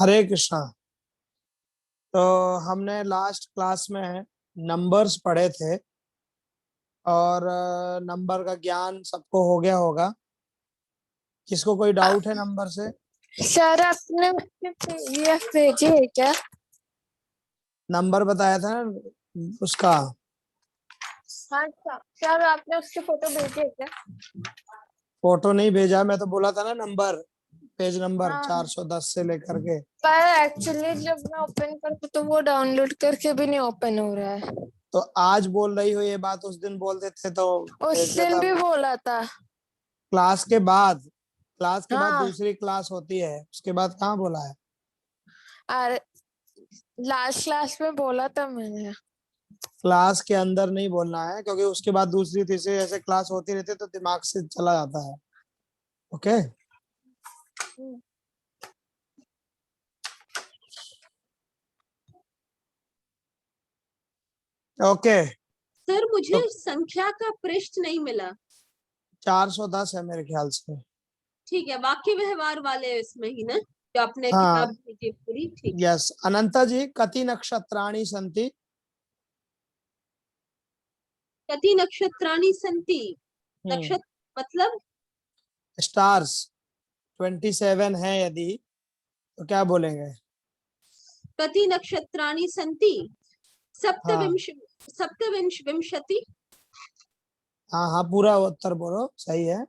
हरे कृष्णा। तो हमने last class में नंबर्स पढ़े थे और नंबर का ज्ञान सबको हो गया होगा। किसको कोई डाउट है नंबर से? सर आपने मुझे पीडीएफ भेजी है क्या? नंबर बताया था ना उसका। हाँ सर आपने उसकी फोटो भेजी है क्या? फोटो नहीं भेजा, मैं तो बोला था ना नंबर, पेज नंबर हाँ 410 से लेकर के। पर एक्चुअली जब मैं ओपन करती तो वो डाउनलोड करके भी नहीं ओपन हो रहा है। तो आज बोल रही हो ये बात, उस दिन बोल देते तो उस भेज दिन देता भी मैं। बोला था। क्लास के बाद, क्लास के बाद हाँ दूसरी क्लास होती है, उसके बाद कहाँ बोला है? अरे लास्ट क्लास में बोला था मैंने। क्लास के अंदर नहीं बोलना है, क्योंकि उसके बाद दूसरी तीसरी ऐसे क्लास होती रहती है तो दिमाग से चला जाता है। ओके। ओके। सर मुझे तो संख्या का पृष्ठ नहीं मिला। 410 है मेरे ख्याल से। ठीक है, वाक्य व्यवहार वाले इसमें ही ना, जो आपने हाँ, किताब भेजी पूरी। ठीक है। यस। अनंता जी, कति नक्षत्राणि सन्ति? कति नक्षत्राणि सन्ति। नक्षत्र मतलब स्टार्स 27 है यदि, तो क्या बोलेंगे? कति नक्षत्राणि सन्ति। हाँ सप्तविंशति। हाँ हाँ, पूरा उत्तर बोलो, सही है।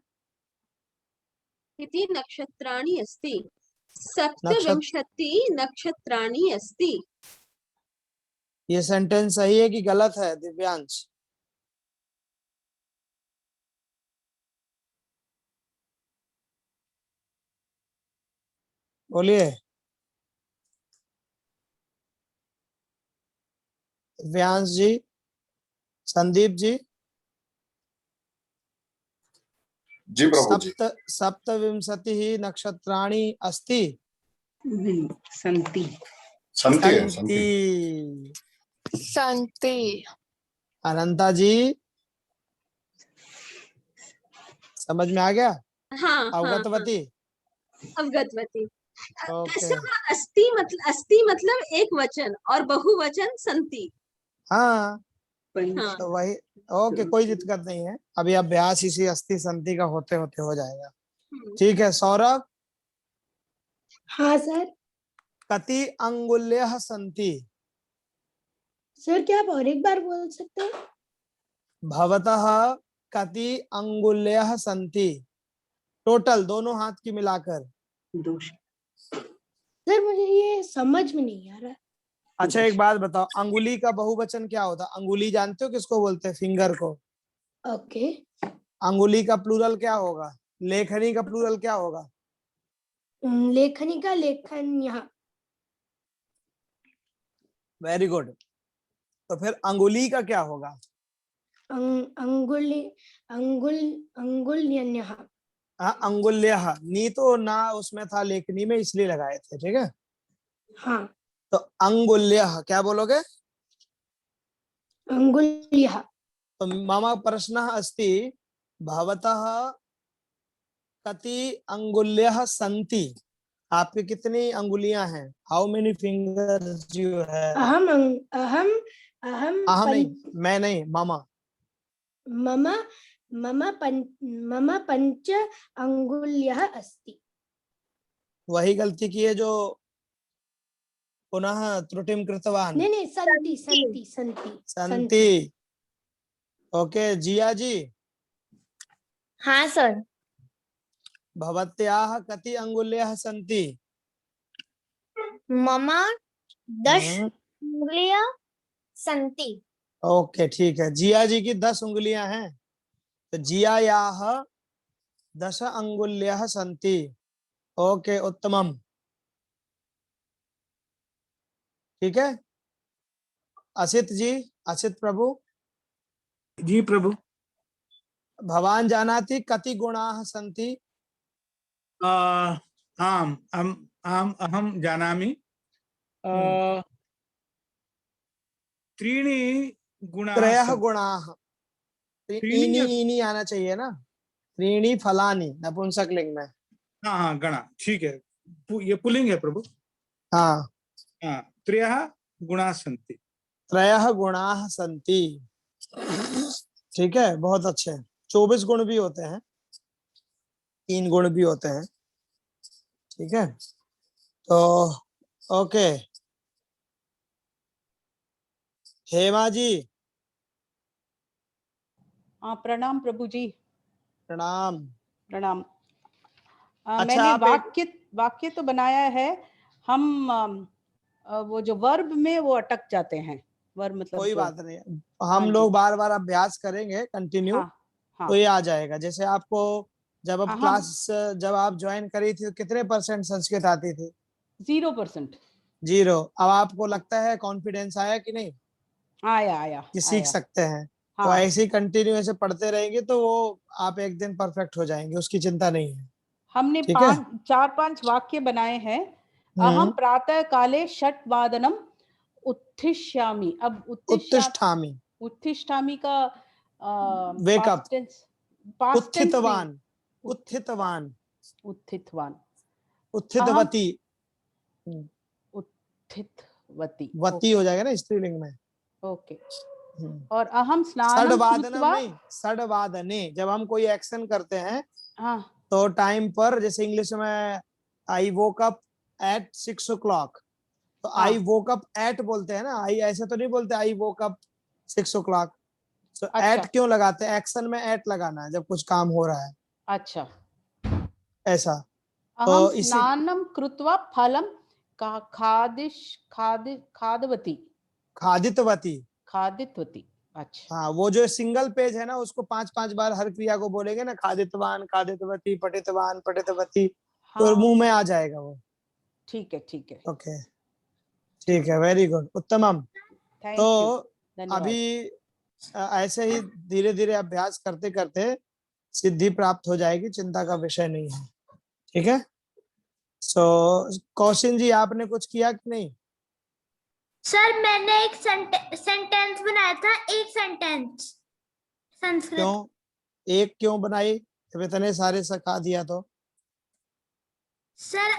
इति नक्षत्राणि अस्ति। नक्षत्र, सप्तविंशति नक्षत्राणि अस्ति। ये सेंटेंस सही है कि गलत है दिव्यांश? बोलिए दिव्यांश जी, संदीप जी। जी प्रभु जी। सप्तविंशति ही नक्षत्राणि अस्ति। सन्ति। संति है, संति। संति। शांति। अनंता जी, समझ में आ गया? हाँ हाँ हाँ, अवगतवती? अवगतवती। ओके। अस्ति मतलब एक वचन और बहुवचन संति। हाँ, हाँ। तो वही। ओके, कोई दिक्कत नहीं है, अभी अभ्यास इसी अस्थि संति का होते होते हो जाएगा। ठीक है सौरभ। हाँ सर। कति अंगुल्यः सन्ति? सर क्या आप और एक बार बोल सकते हैं? भवतः कति अंगुल्यः सन्ति? टोटल दोनों हाथ की मिलाकर। सर मुझे ये समझ में नहीं आ रहा। अच्छा एक बात बताओ, अंगुली का बहुवचन क्या होता है? अंगुली जानते हो किसको बोलते हैं? फिंगर को। ओके। अंगुली का प्लूरल क्या होगा? लेखनी का प्लूरल क्या होगा? लेखनी का लेखन यहाँ। Very good. तो फिर अंगुली का क्या होगा? अंगुली अंगुल अंगुल्यन्यः। हाँ, अंगुल्यः। नी तो ना उसमें था लेखनी में, इसलिए लगाए थे। ठीक है, हाँ तो अंगुल्यः क्या बोलोगे? अंगुल्यः। तो मम प्रश्नः अस्ति, भवतः कति अंगुल्यः सन्ति? आपकी कितनी अंगुलियां हैं? How many fingers you have? अहम अहम अहम अहम नहीं, मैं नहीं, मम। मम मम पंच अंगुल्यः अस्ति। वही गलती की है जो पुनः त्रुटिम कृतवान। नहीं नहीं, संति संति संति सन्ति। ओके जिया जी, हाँ सर। भवत्याः कति अंगुल्यः सन्ति? मम 10 उंगलियां संति। ओके ठीक है, जिया जी की 10 उंगलियां हैं, तो जियायाः 10 अंगुल्यः सन्ति। ओके उत्तमम। ठीक है, असित जी, असित प्रभु। जी प्रभु। भवान जानाति कति गुणाः सन्ति? आम आम अहम जानामि। त्रीणि गुणाः त्रयः सन्ति। गुणाः। त्रीणि इनी या इनी आना चाहिए ना। त्रीणि फलानि नपुंसक लिंग में। हाँ हाँ गणा, ठीक है। ये पुल्लिंग है प्रभु। हाँ, त्रयः गुणाः सन्ति। त्रयः गुणाः सन्ति। ठीक है, बहुत अच्छे। 24 गुण भी होते हैं, 3 गुण भी होते हैं। ठीक है, तो ओके। हेमा जी, प्रणाम प्रभु जी। प्रणाम। प्रणाम। अच्छा, मैंने आप वाक्य तो बनाया है। हम वो जो वर्ब में वो अटक जाते हैं। वर्ब मतलब कोई verb। बात नहीं, हाँ हम जी। लोग बार बार अभ्यास करेंगे कंटिन्यू, हाँ हाँ तो ये आ जाएगा। जैसे आपको जब अब हाँ, क्लास जब आप ज्वाइन करी थी तो कितने % संस्कृत आती थी? 0%। 0। अब आपको लगता है कॉन्फिडेंस आया कि नहीं आया आया कि सीख आया। सकते हैं? तो हाँ, ऐसे ही कंटिन्यू ऐसे पढ़ते रहेंगे तो वो आप एक दिन परफेक्ट हो जाएंगे, उसकी चिंता नहीं है। हमने ठीक है। 4-5 वाक्य बनाए हैं। अहम प्रातः काले षट्वादनम उत्थिष्यामि। अब उत्तिष्ठामि, उत्थिष्ठामि का वेकअप, पास्ट टेंस नहीं। उत्थितवान, उत्थितवान, उत्थितवान। अहम उत्थितवती। हम्म, उत्थितवती। वती हो जाएगा ना स्त्रीलिंग में। ओके। हम्म। और अहम स्नानम षड्वादनम कृत्वा। नहीं, षड्वादने। जब हम कोई एक्शन करते हैं हाँ तो टाइम पर, जैसे इंग्लिश में आई वोक अप एट 6 o'clock, तो आई हाँ। वोक अप एट बोलते हैं ना, आई ऐसे तो नहीं बोलते आई वोक अप 6 o'clock। तो एट अच्छा क्यों लगाते हैं? एक्शन में एट लगाना है जब कुछ काम हो रहा है, अच्छा। ऐसा। अहम तो इसी स्नानम कृत्वा फलम खादवती। खादितवती। खादितवती। अच्छा हाँ, वो जो सिंगल पेज है ना, उसको 5-5 बार हर क्रिया को बोलेंगे ना, खादितवान, खादितवती, पठितवान, पठितवती, तो हाँ। मुंह में आ जाएगा वो। ठीक है ठीक है। ओके, ठीक है, वेरी गुड, उत्तमम। तो थैंक यू। अभी धन्यवाद। ऐसे ही धीरे धीरे अभ्यास करते करते सिद्धि प्राप्त हो जाएगी, चिंता का विषय नहीं है। ठीक है। सो कौशिन जी, आपने कुछ किया कि नहीं? सर मैंने एक सेंटेंस बनाया था, एक सेंटेंस संस्कृत। क्यों एक क्यों बनाई जब इतने सारे सिखा दिया तो? सर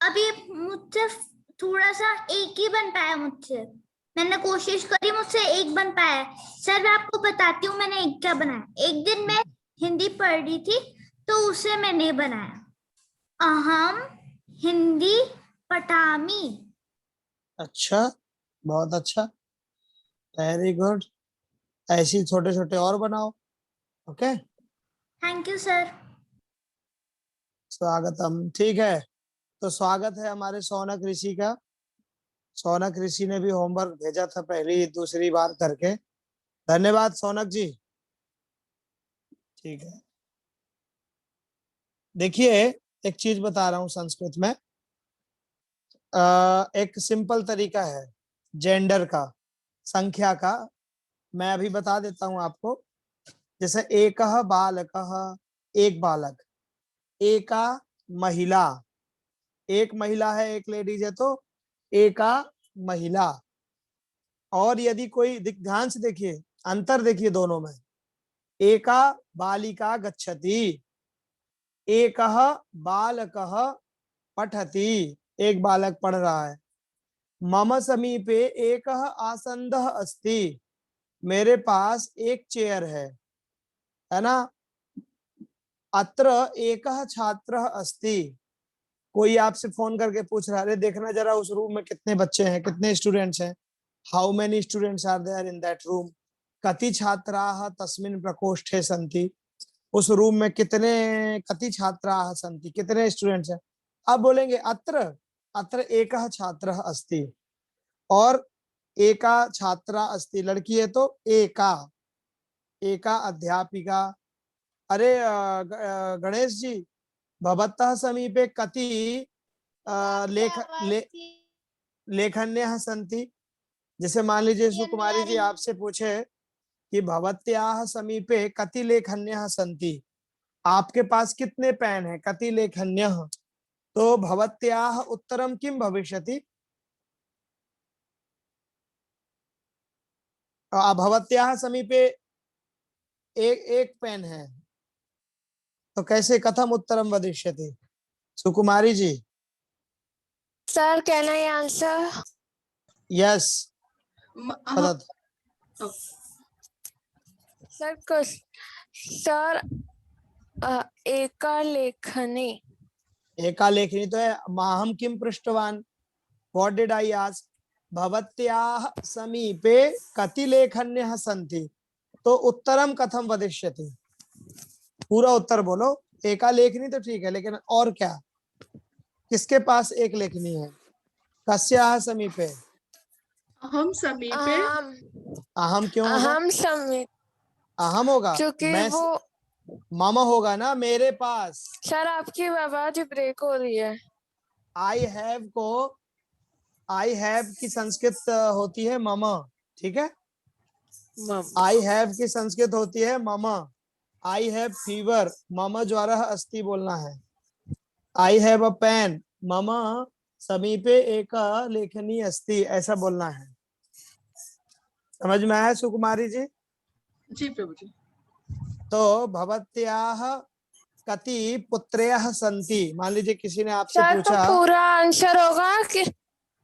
अभी मुझसे थोड़ा सा एक ही बन पाया मुझसे। मैंने कोशिश करी, मुझसे एक बन पाया। सर मैं आपको बताती हूँ मैंने एक क्या बनाया। एक दिन मैं हिंदी पढ़ रही थी तो उसे मैंने बनाया, अहम हिंदी पठामी। अच्छा, बहुत अच्छा, वेरी गुड। ऐसे छोटे छोटे और बनाओ। Okay, thank you sir. स्वागतम। ठीक है, तो स्वागत है हमारे सौनक ऋषि का। सौनक ऋषि ने भी होमवर्क भेजा था पहली दूसरी बार करके, धन्यवाद सौनक जी। ठीक है, देखिए एक चीज बता रहा हूँ संस्कृत में। एक सिंपल तरीका है जेंडर का, संख्या का। मैं अभी बता देता हूँ आपको। जैसे एकः बालकः, एक बालक। एका महिला, एक महिला है, एक लेडीज है, तो एका महिला। और यदि कोई ध्यान से देखिए, अंतर देखिए दोनों में। एका बालिका गच्छति, एकः बालकः पठति, एक बालक पढ़ रहा है। मम समीपे एकः आसन्दः अस्ति, मेरे पास एक चेयर है ना। अत्र एकः छात्रः अस्ति, कोई आपसे फोन करके पूछ रहा है, अरे देखना जरा उस रूम में कितने बच्चे हैं, कितने स्टूडेंट्स हैं, how many students are there in that room, कति छात्राः तस्मिन् प्रकोष्ठे सन्ति, उस रूम में कितने, कति छात्राः सन्ति, कितने स्टूडेंट्स हैं। अब बोलेंगे अत्र, अत्र एकः छात्रः अस्ति, और एका छात्रा अस्ति, लड़की है तो एका, एका अध्यापिका। अरे गणेश जी, भवतः समीपे कति लेखन्यः सन्ति। जैसे मान लीजिए सुकुमारी जी आपसे पूछे कि भवत्याः समीपे कति लेखन्यः सन्ति, आपके पास कितने पेन है, कति लेखन्यः, तो भवत्याः उत्तरम किम भविष्यति? भवत्याः समीपे एक पेन है, तो कैसे, कथम उत्तरम वदिष्यति? सुकुमारी जी। Sir, can I answer? Yes. हाँ, Sir, एका लेखनी. एका लेखनी तो है. माहम किम पृष्टवान. What did I ask? भवत्याः समीपे कति लेखन्यः सन्ति. तो उत्तरम कथम वदिष्यति. पूरा उत्तर बोलो. एका लेखनी तो ठीक है, लेकिन और क्या. किसके पास एक लेखनी है. कस्याः समीपे. अहम समीपे. अहम क्यों होगा. हम समीप. अहम होगा. क्योंकि मैं वो. मम होगा ना, मेरे पास. सर आपकी आवाज ब्रेक हो रही है. आई हैव को, आई हैव की संस्कृत होती है मम. ठीक है. आई हैव की संस्कृत होती है मम. आई हैव फीवर, मम ज्वरः अस्ति बोलना है. आई हैव अ पेन, मम समीपे एक लेखनी अस्ति, ऐसा बोलना है. समझ में आया सुकुमारी जी. जी प्रभु जी. तो भवत्याः कति पुत्र्यः सन्ति. मान लीजिए किसी ने आपसे सर तो पूछा. पूरा आंसर होगा कि.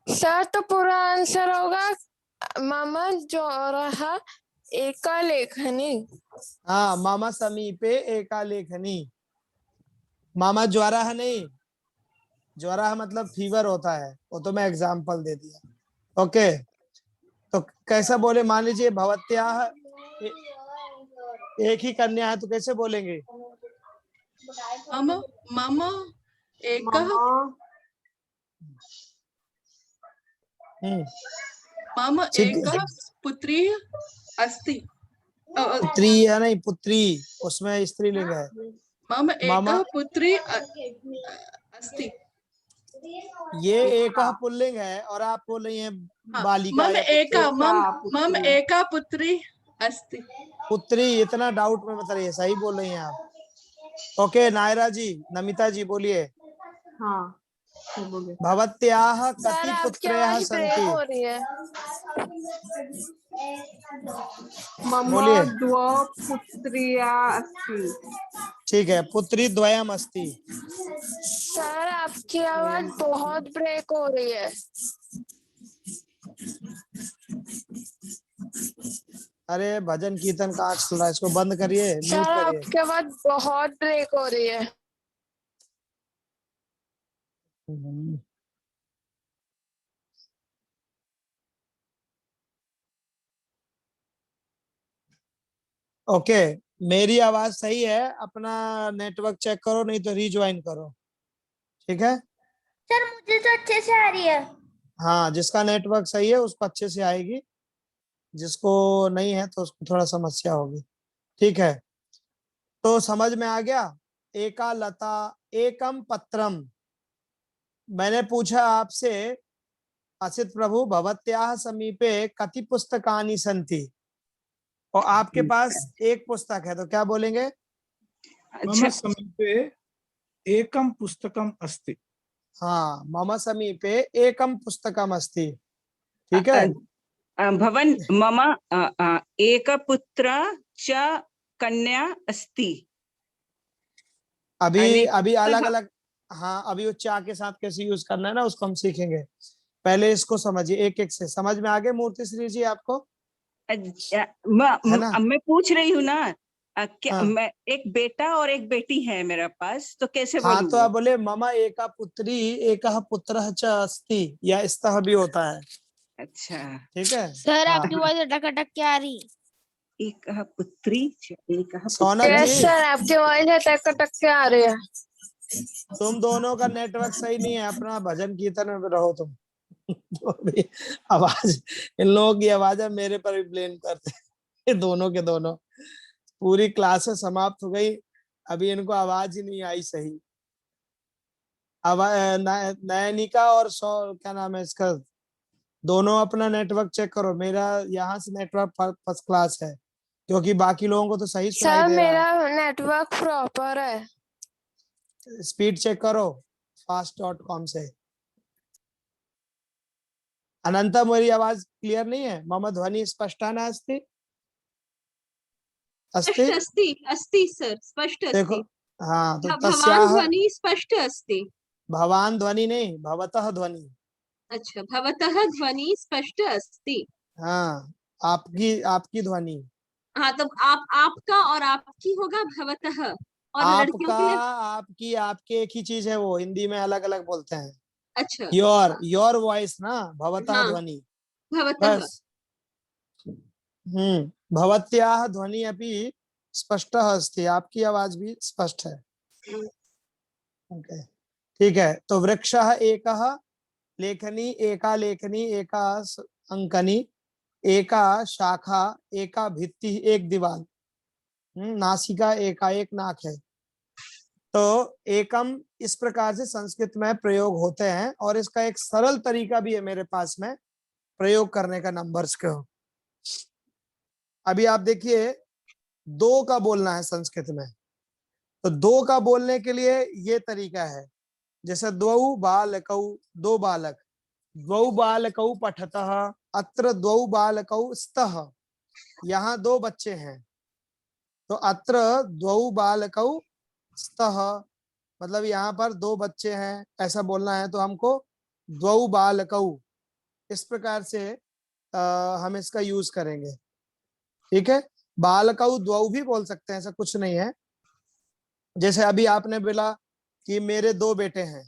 सर तो पूरा आंसर होगा मम ज्वरः एका लेखनी. हाँ, मम समीपे एका लेखनी. मम ज्वरः नहीं. ज्वरः मतलब फीवर होता है, वो तो मैं एग्जाम्पल दे दिया. ओके. तो कैसा बोले. मान लीजिए भवत्याः एक ही कन्या है, तो कैसे बोलेंगे. मम मम एकः मम एकः पुत्री अस्ति. पुत्री है नहीं, पुत्री. उसमें स्त्रीलिंग है. मम एकः पुत्री अस्ति. ये एक पुल्लिंग है और आप बोल रही हैं बालिका. मम एका पुत्री अस्ति. पुत्री. इतना डाउट में बता रही है. सही बोल रही हैं आप. ओके. नायरा जी, नमिता जी बोलिए. हाँ. भवत्याः सर कति आपकी पुत्र्यः आवाज ब्रेक सन्ति. हो रही है. बोलिए. पुत्र्या अस्ति. ठीक है. पुत्री द्वयम् अस्ति. सर आपकी आवाज बहुत ब्रेक हो रही है. अरे भजन कीर्तन कहाँ चल रहा है. इसको बंद करिए, म्यूट सर करिए. आपकी आवाज बहुत ब्रेक हो रही है. ओके. मेरी आवाज सही है. अपना नेटवर्क चेक करो, नहीं तो रीज्वाइन करो. ठीक है. सर मुझे तो अच्छे से आ रही है. हाँ, जिसका नेटवर्क सही है उसको अच्छे से आएगी. जिसको नहीं है तो उसको थोड़ा समस्या होगी. ठीक है. तो समझ में आ गया. एका लता एकम पत्रम. मैंने पूछा आपसे असित प्रभु भवत्याः समीपे कति पुस्तकानि सन्ति. और आपके पास एक पुस्तक है, तो क्या बोलेंगे. मम समीपे एकम पुस्तकम अस्ति. हाँ, मम समीपे एकम पुस्तकम अस्ति. ठीक है. भवन मम एक पुत्र च कन्या अस्ति. अभी अलग अलग. हाँ, अभी वो चा के साथ कैसे यूज करना है ना, उसको हम सीखेंगे. पहले इसको समझिए, एक एक से. समझ में आ गए मूर्ति श्री जी आपको. मैं पूछ रही हूँ ना. हाँ. मैं एक बेटा और एक बेटी है मेरे पास, तो कैसे हाँ, बोलूं? तो आप बोले मम एका पुत्री एकः पुत्रः च अस्ति, या स्तः भी होता है. अच्छा. ठीक है. सर हाँ. आपकी आवाज अटक अटक के आ रही. एक पुत्री एक सोनल यस जी, सर आपकी आवाज अटक अटक के आ रही है. तुम दोनों का नेटवर्क सही नहीं है. अपना भजन कीर्तन में रहो तुम. तो अभी आवाज, इन लोगों की आवाज मेरे पर भी ब्लेम करते हैं. दोनों के दोनों. पूरी क्लासेस समाप्त हो गई, अभी इनको आवाज ही नहीं आई सही. नयनिका और क्या नाम है इसका, दोनों अपना नेटवर्क चेक करो. मेरा यहाँ से नेटवर्क फर्स्ट क्लास है, क्योंकि बाकी लोगों को तो सही सुनाई सर दे रहा है. मेरा नेटवर्क प्रॉपर है. स्पीड चेक करो fast.com से. अनंता, मेरी आवाज क्लियर नहीं है. मम ध्वनि स्पष्टा नास्ति. अस्ति. अस्ति अस्ति सर, स्पष्ट देखो. अस्ति. हाँ, तो भवान तस्याः ध्वनि स्पष्ट अस्ति. भवान ध्वनि नहीं, भवतः ध्वनि. अच्छा, भवतः ध्वनि स्पष्ट अस्ति। हाँ, आपकी ध्वनि। हाँ, तो आपका और आपकी होगा भवतः, और लड़कियों आपका, के लिए आपकी, आपके एक ही चीज है, वो हिंदी में अलग अलग बोलते हैं। अच्छा, योर वॉइस ना, भवतः हाँ, ध्वनि। भवतः। बस। भवत्याः ध्वनि अपि स्पष्टः अस्ति, आपकी आवाज भी स्पष्ट है। ओके, ठीक है। तो वृक्षः एकः, लेखनी एका, लेखनी एका अंकनी, एका शाखा, एका भित्ति, एक दीवार। नासिका एका, एक नाक है। तो एकम इस प्रकार से संस्कृत में प्रयोग होते हैं, और इसका एक सरल तरीका भी है मेरे पास में प्रयोग करने का नंबर्स का। अभी आप देखिए, दो का बोलना है संस्कृत में, तो दो का बोलने के लिए ये तरीका है, जैसे द्वौ बालकौ, दो बालक, द्वौ बालकौ पठतः, अत्र द्वौ बालकौ स्तः, यहाँ दो बच्चे हैं, तो अत्र द्वौ बालकौ स्तः, मतलब यहाँ पर दो बच्चे हैं, ऐसा बोलना है। तो हमको द्वौ बालकौ इस प्रकार से हम इसका यूज करेंगे। ठीक है, बालकौ द्वौ भी बोल सकते हैं, ऐसा कुछ नहीं है। जैसे अभी आपने बोला कि मेरे दो बेटे हैं,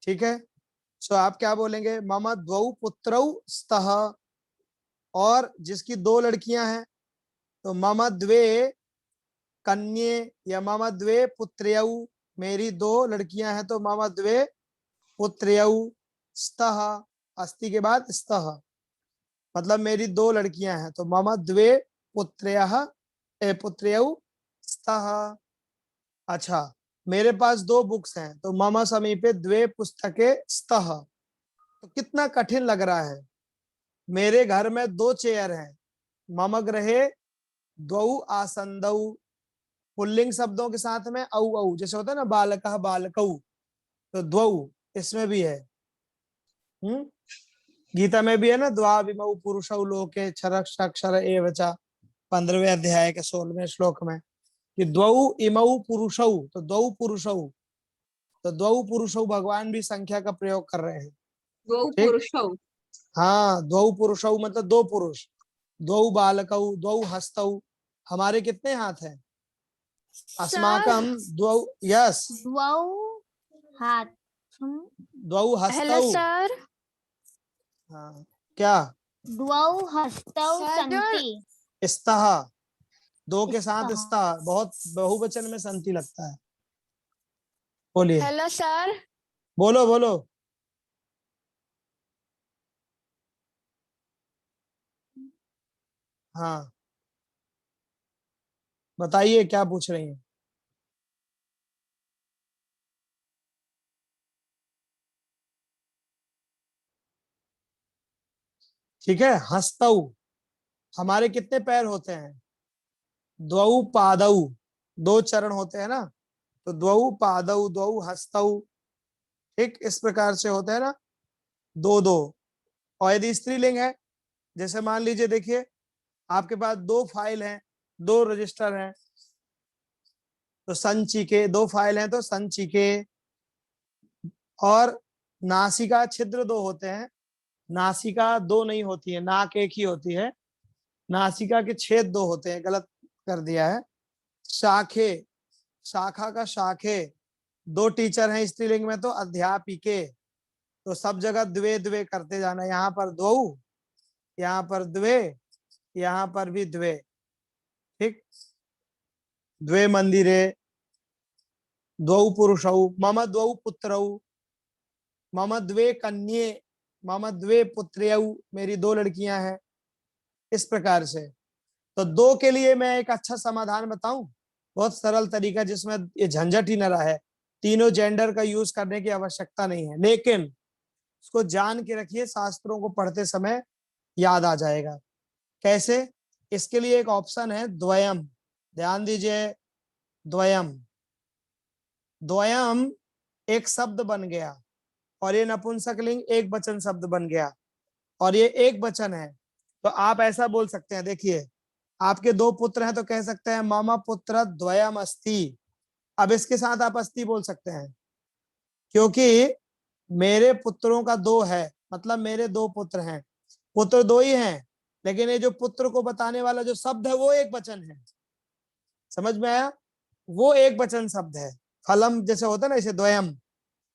ठीक है, सो आप क्या बोलेंगे, मम द्वौ पुत्रौ स्तः, और जिसकी दो लड़कियां हैं तो मम द्वे कन्ये, या मम द्वे पुत्र्यौ, मेरी दो लड़कियां हैं तो मम द्वे पुत्र्यौ स्तः, अस्ति के बाद स्तः, मतलब मेरी दो लड़कियां हैं तो मम द्वे पुत्र्यः पुत्र्यौ स्तः। अच्छा, मेरे पास दो बुक्स हैं तो मम समीपे द्वे पुस्तके स्तः। तो कितना कठिन लग रहा है। मेरे घर में दो चेयर हैं, मम गृहे द्वौ आसन्दौ, पुल्लिंग शब्दों के साथ में औ औ, जैसे होता है ना बालकः बालकौ, तो द्वौ इसमें भी है। गीता में भी है ना, द्वाविमौ पुरुषौ लोके क्षरक्षर एव च, 15वें अध्याय के 16वें श्लोक में, कि द्वौ इमौ पुरुषौ, तो द्वौ पुरुषौ, तो द्वौ पुरुषौ भगवान भी संख्या का प्रयोग कर रहे हैं। द्वौ ठीक, पुरुषौ। हाँ, द्वौ पुरुषौ मतलब दो पुरुष, द्वौ बालकौ, द्वौ हस्तौ, हमारे कितने हाथ हैं, अस्माकं द्वौ, यस, द्वौ हाथ। द्वौ हेलो हस्तौ। सर। हाँ, क्या, द्वौ हस्तौ सर जो सन्ति। स्तः, दो के साथ स्तः। स्तः, बहुत बहुवचन में संति लगता है। बोलिए, हेलो सर। बोलो बोलो। हाँ, बताइए क्या पूछ रही हैं। ठीक है, हस्तौ, हमारे कितने पैर होते हैं, द्वौ पादौ, दो चरण होते हैं ना, तो द्वौ पादौ, द्वौ हस्तौ। ठीक, इस प्रकार से होता है ना, दो दो। और यदि स्त्रीलिंग है, जैसे मान लीजिए, देखिए आपके पास दो फाइल हैं, दो रजिस्टर हैं, तो संचिके, दो फाइल हैं तो संचिके। और नासिका छिद्र दो होते हैं, नासिका दो नहीं होती है, नाक एक ही होती है, नासिका के छेद दो होते हैं, गलत कर दिया है। शाखे, शाखा का शाखे, दो टीचर हैं स्त्रीलिंग में तो अध्यापिके, तो सब जगह द्वे द्वे करते जाना, यहाँ पर द्वौ, यहाँ पर द्वे, यहाँ पर भी द्वे। ठीक, द्वे मंदिरे, द्वौ पुरुषौ, मम द्वौ पुत्रौ, मम द्वे कन्ये, मम द्वे पुत्र्यौ, मेरी दो लड़कियां हैं। इस प्रकार से, तो दो के लिए मैं एक अच्छा समाधान बताऊं, बहुत सरल तरीका, जिसमें ये झंझट ही न रहा है, तीनों जेंडर का यूज करने की आवश्यकता नहीं है, लेकिन उसको जान के रखिए, शास्त्रों को पढ़ते समय याद आ जाएगा। कैसे, इसके लिए एक ऑप्शन है द्वयम, ध्यान दीजिए, द्वयम, द्वयम एक शब्द बन गया, और ये नपुंसकलिंग एक वचन शब्द बन गया, और ये एक वचन है। तो आप ऐसा बोल सकते हैं, देखिए आपके दो पुत्र हैं तो कह सकते हैं मम पुत्र द्वयम अस्ति। अब इसके साथ आप अस्ति बोल सकते हैं, क्योंकि मेरे पुत्रों का दो है, मतलब मेरे 2 पुत्र हैं। पुत्र 2 ही हैं, लेकिन ये जो पुत्र को बताने वाला जो शब्द है वो एक वचन है। समझ में आया? वो एक वचन शब्द है। फलम जैसे होता है ना, ऐसे द्वयम,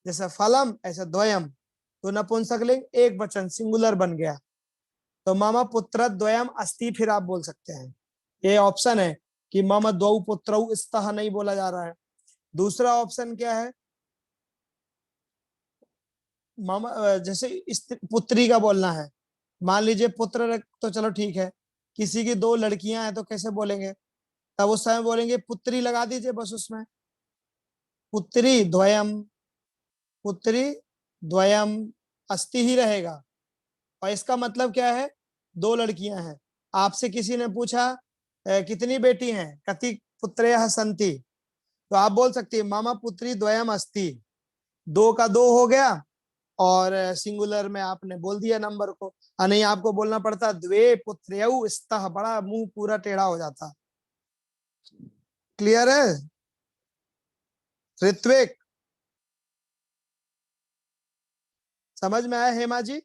जैसे फलम ऐसे द्वयम, तो नपुंसकलिंग एक वचन सिंगुलर बन गया। तो मम पुत्र द्वयम अस्ति फिर आप बोल सकते हैं। ये ऑप्शन है कि मम द्वौ पुत्रौ स्तः नहीं बोला जा रहा है। दूसरा ऑप्शन क्या है, मम जैसे पुत्री का बोलना है। मान लीजिए पुत्र तो चलो ठीक है, किसी की 2 लड़कियां हैं तो कैसे बोलेंगे? तब उस समय बोलेंगे पुत्री लगा दीजिए बस उसमें, पुत्री द्वयम, पुत्री द्वयम अस्ति ही रहेगा। और इसका मतलब क्या है, 2 लड़कियां हैं। आपसे किसी ने पूछा कितनी बेटी हैं, कति पुत्रयः सन्ति, तो आप बोल सकते हैं मम पुत्री द्वयम अस्ति। 2 का 2 हो गया और सिंगुलर में आपने बोल दिया नंबर को। नहीं आपको बोलना पड़ता द्वे पुत्रयौ स्तः, बड़ा मुंह पूरा टेढ़ा हो जाता। क्लियर है ऋत्विक? समझ में आया हेमा जी?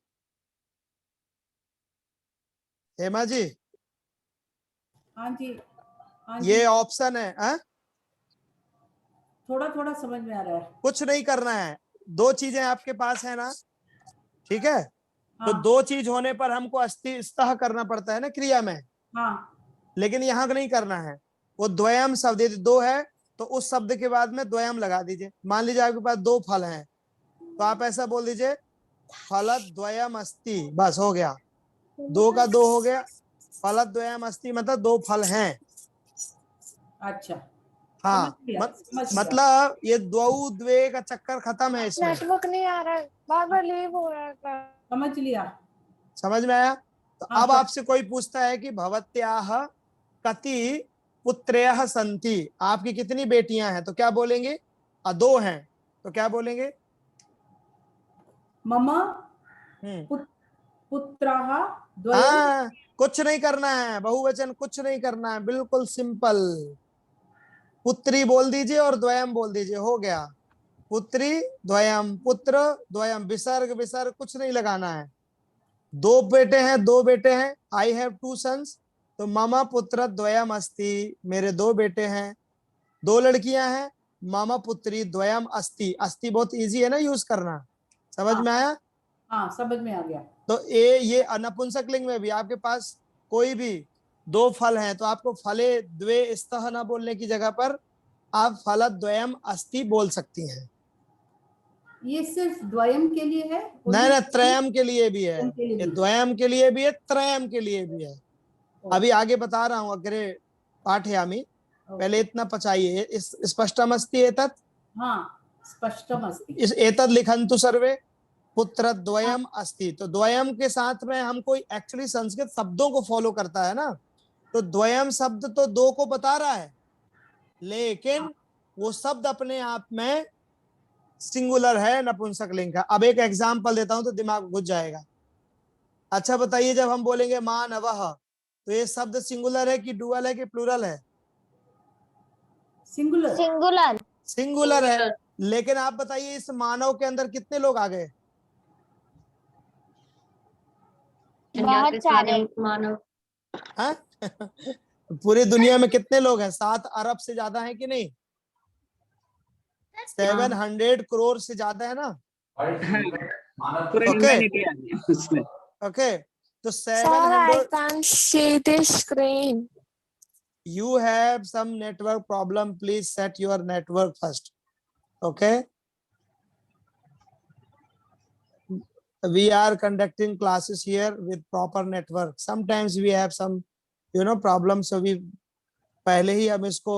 हेमा जी हाँ जी, हाँ ये जी, ऑप्शन है हा? थोड़ा थोड़ा समझ में आ रहा है। कुछ नहीं करना है, 2 चीजें आपके पास है ना, ठीक है? तो हाँ 2 चीज होने पर हमको अस्ति स्तः करना पड़ता है ना क्रिया में, हाँ लेकिन यहाँ नहीं करना है। वो द्वयम शब्द यदि 2 है तो उस शब्द के बाद में द्वयम लगा दीजिए। मान लीजिए आपके पास 2 फल हैं, तो आप ऐसा बोल दीजिए फलद्वयम अस्ति, बस हो गया। 2 का 2 हो गया, फलद्वयम अस्ति मतलब 2 फल हैं। अच्छा, हाँ समझ लिया, समझ लिया। मतलब ये द्वौ द्वे का चक्कर खत्म है इसमें। नेटवर्क नहीं आ रहा है, बार बार लीव हो रहा है। समझ लिया। समझ में आया? तो हाँ, अब आपसे कोई पूछता है कि भवत्याह कति पुत्रयः सन्ति, आपकी कितनी बेटियां हैं, तो क्या बोलेंगे? 2 हैं, तो क्या बोलेंगे? मम हम्म, पुत्राः द्वयम्। हाँ कुछ नहीं करना है, बहुवचन कुछ नहीं करना है, बिल्कुल सिंपल। पुत्री बोल दीजिए और द्वयम बोल दीजिए, हो गया। पुत्री द्वयम, पुत्र द्वयम, विसर्ग विसर्ग कुछ नहीं लगाना है। 2 बेटे हैं, 2 बेटे हैं, आई हैव 2 सन्स, तो मम पुत्र द्वयम अस्ति, मेरे 2 बेटे हैं। 2 लड़कियां हैं, मम पुत्री द्वयम अस्ति। अस्ति बहुत इजी है ना यूज करना, समझ हाँ में आया? हाँ, समझ में आ गया। तो ये नपुंसक लिंग में भी आपके पास कोई भी 2 फल हैं तो आपको फले द्वे स्तः ना बोलने की जगह पर आप फलद्वयम अस्ति बोल सकती हैं। ये सिर्फ द्वयम के लिए है? नहीं नहीं, त्रयम के लिए भी है, के लिए ये भी। द्वयम के लिए भी है, त्रयम के लिए भी है। अभी आगे बता रहा हूँ, अग्रे पाठयामि। पहले इतना पचाइए, इस स्पष्टमस्ति एतत्? हाँ, स्पष्टम अस्ति। इस एतत् लिखन्तु सर्वे, पुत्र द्वयम अस्ति। तो द्वयम के साथ में हम कोई एक्चुअली संस्कृत शब्दों को फॉलो करता है ना, तो द्वयम शब्द तो 2 को बता रहा है, लेकिन वो शब्द अपने आप में सिंगुलर है नपुंसक लिंग का। अब एक एग्जांपल देता हूं तो दिमाग घुस जाएगा। अच्छा बताइए, जब हम बोलेंगे मानवः, तो ये शब्द सिंगुलर है कि डुअल है कि प्लूरल है? सिंगुलर। सिंगुलर। सिंगुलर है। लेकिन आप बताइए इस मानव के अंदर कितने लोग आ गए? बहुत सारे मानव। हाँ? पूरी दुनिया में कितने लोग हैं? 7 अरब से ज्यादा है कि नहीं? 700 करोड़ से ज्यादा है ना? पूरा ओके ह्यूमैनिटी आ गया उसमें। ओके, तो Sir, I 700। can't see the screen. You have some network problem, please set your network first. Okay, we are conducting classes here with proper network. Sometimes we have some problems, so we पहले ही हम इसको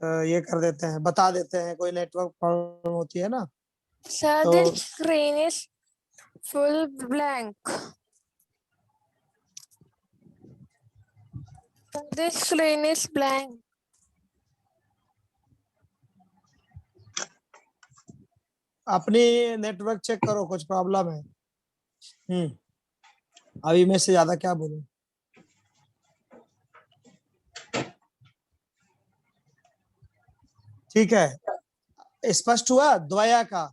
ये कर देते हैं, बता देते हैं कोई नेटवर्क प्रॉब्लम होती है ना। Sir, तो the screen is full blank. The screen is blank. अपनी नेटवर्क चेक करो, कुछ प्रॉब्लम है। अभी मैं से ज्यादा क्या बोलूं। ठीक है, स्पष्ट हुआ द्वया का।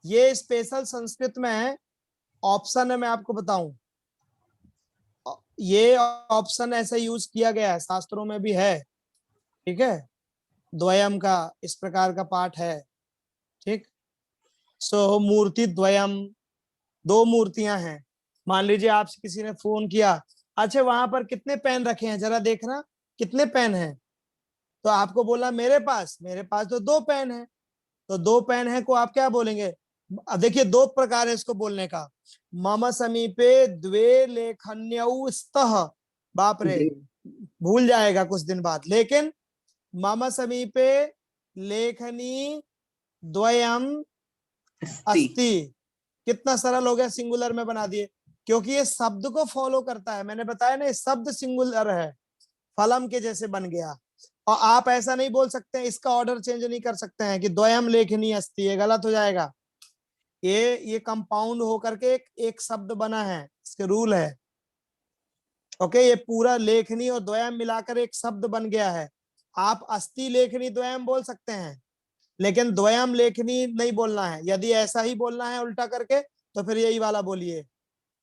ये स्पेशल संस्कृत में ऑप्शन है, मैं आपको बताऊं, ये ऑप्शन ऐसा यूज किया गया है, शास्त्रों में भी है, ठीक है। द्वयम का इस प्रकार का पाठ है, ठीक। सो मूर्ति द्वयम, दो मूर्तियां हैं। मान लीजिए आपसे किसी ने फोन किया, अच्छा वहां पर कितने पेन रखे हैं जरा देखना, कितने पेन हैं, तो आपको बोला मेरे पास तो 2 पेन हैं, तो 2 पेन है को आप क्या बोलेंगे। अब देखिए 2 प्रकार है इसको बोलने का। मम समीपे द्वे लेखन्यौ स्तः, बाप रे भूल जाएगा कुछ दिन बाद, लेकिन मम समीपे लेखनी द्वयम अस्ति, कितना सरल हो गया, सिंगुलर में बना दिए, क्योंकि ये शब्द को फॉलो करता है। मैंने बताया ना, ये शब्द सिंगुलर है, फलम के जैसे बन गया। और आप ऐसा नहीं बोल सकते, इसका ऑर्डर चेंज नहीं कर सकते हैं कि द्वयम लेखनी अस्ति, ये गलत हो जाएगा। ये कंपाउंड होकर के एक शब्द बना है, इसके रूल है। ओके, ये पूरा लेखनी और द्वयम मिलाकर एक शब्द बन गया है। आप अस्ति लेखनी द्वयम बोल सकते हैं, लेकिन द्वयम लेखनी नहीं बोलना है। यदि ऐसा ही बोलना है उल्टा करके, तो फिर यही वाला बोलिए।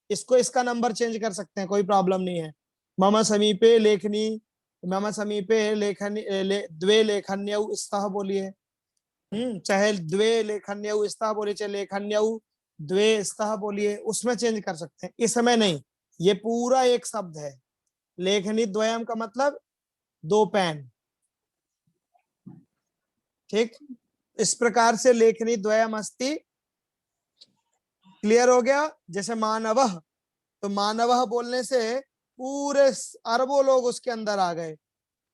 इसको इसका नंबर चेंज कर सकते हैं, कोई प्रॉब्लम नहीं है। मम समीपे लेखनी, मम समीपे लेखनी द्वे लेखन्यौ स्तः बोलिए, चाहे द्वे लेखन्यौ स्तः बोलिए, चाहे लेखन्यौ द्वे स्तः बोलिए, उसमें चेंज कर सकते हैं, इस समय नहीं। ये पूरा एक शब्द है। लेखनी द्वयम का मतलब 2 पेन, ठीक। इस प्रकार से लेखनी द्वयम अस्ति, क्लियर हो गया। जैसे मानवः, तो मानवः बोलने से पूरे अरबों लोग उसके अंदर आ गए,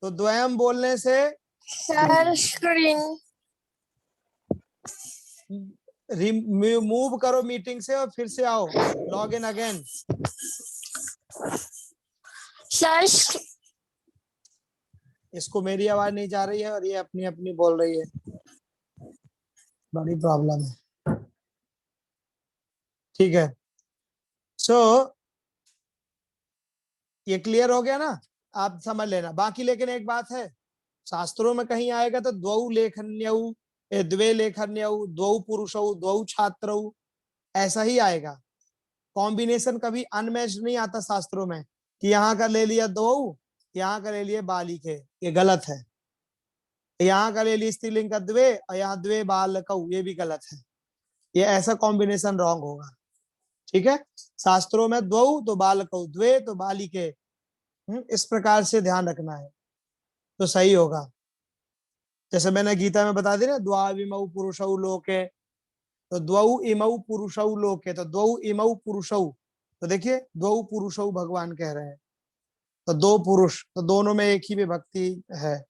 तो द्वयम बोलने से सर स्क्रीन रिमूव करो मीटिंग से और फिर से आओ, लॉग इन अगेन। सर इसको मेरी आवाज नहीं जा रही है और ये अपनी अपनी बोल रही है, बड़ी प्रॉब्लम है, ठीक है। सो ये क्लियर हो गया ना, आप समझ लेना बाकी। लेकिन एक बात है, शास्त्रों में कहीं आएगा तो द्वौ लेखन्यौ, द्वे लेखन्यौ, द्वौ पुरुषौ, द्वौ छात्रौ, ऐसा ही आएगा। कॉम्बिनेशन कभी अनमैच्ड नहीं आता शास्त्रों में, कि यहाँ का ले लिया द्वौ, यहाँ का ले लिए बालिके, ये गलत है। यहाँ का ले लिया स्त्रीलिंग का द्वे और यहाँ द्वे बालकौ, ये भी गलत है। ये ऐसा कॉम्बिनेशन रॉन्ग होगा, ठीक है। शास्त्रों में द्वौ तो बालकौ, द्वे तो बालिके, इस प्रकार से ध्यान रखना है तो सही होगा। जैसे मैंने गीता में बता दी ना, द्वाविमौ पुरुषौ लोके, तो द्वौ इमौ पुरुषौ लोके, तो द्वौ इमौ पुरुषौ, तो देखिए द्वौ पुरुषौ भगवान कह रहे हैं, तो 2 पुरुष, तो दोनों में एक ही विभक्ति है।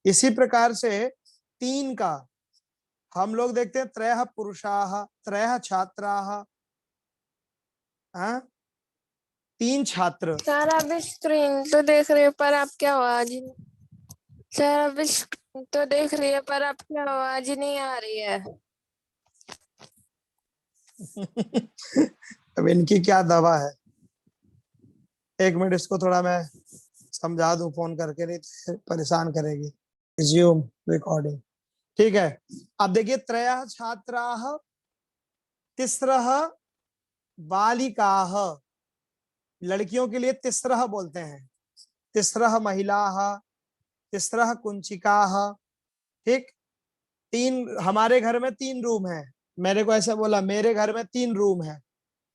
इसी प्रकार से 3 का हम लोग देखते हैं, त्रयः पुरुषाः, त्रयः छात्राः, 3 छात्र। सर अभी स्क्रीन तो देख रही है पर आपकी आवाज ही नहीं, सर अभी स्क्रीन तो देख रही है पर आपकी आवाज ही नहीं आ रही है। अब इनकी क्या दवा है, 1 मिनट इसको थोड़ा मैं समझा दूं फोन करके, नहीं तो परेशान करेगी। रिज्यूम रिकॉर्डिंग, ठीक है। अब देखिए, त्रयः छात्राः, तिस्रः बालिकाः, लड़कियों के लिए तिस्रः बोलते हैं, तिस्रः महिलाः, तिस्रः कुंचिकाः, ठीक। 3, हमारे घर में 3 रूम है, मेरे को ऐसा बोला, मेरे घर में 3 रूम है,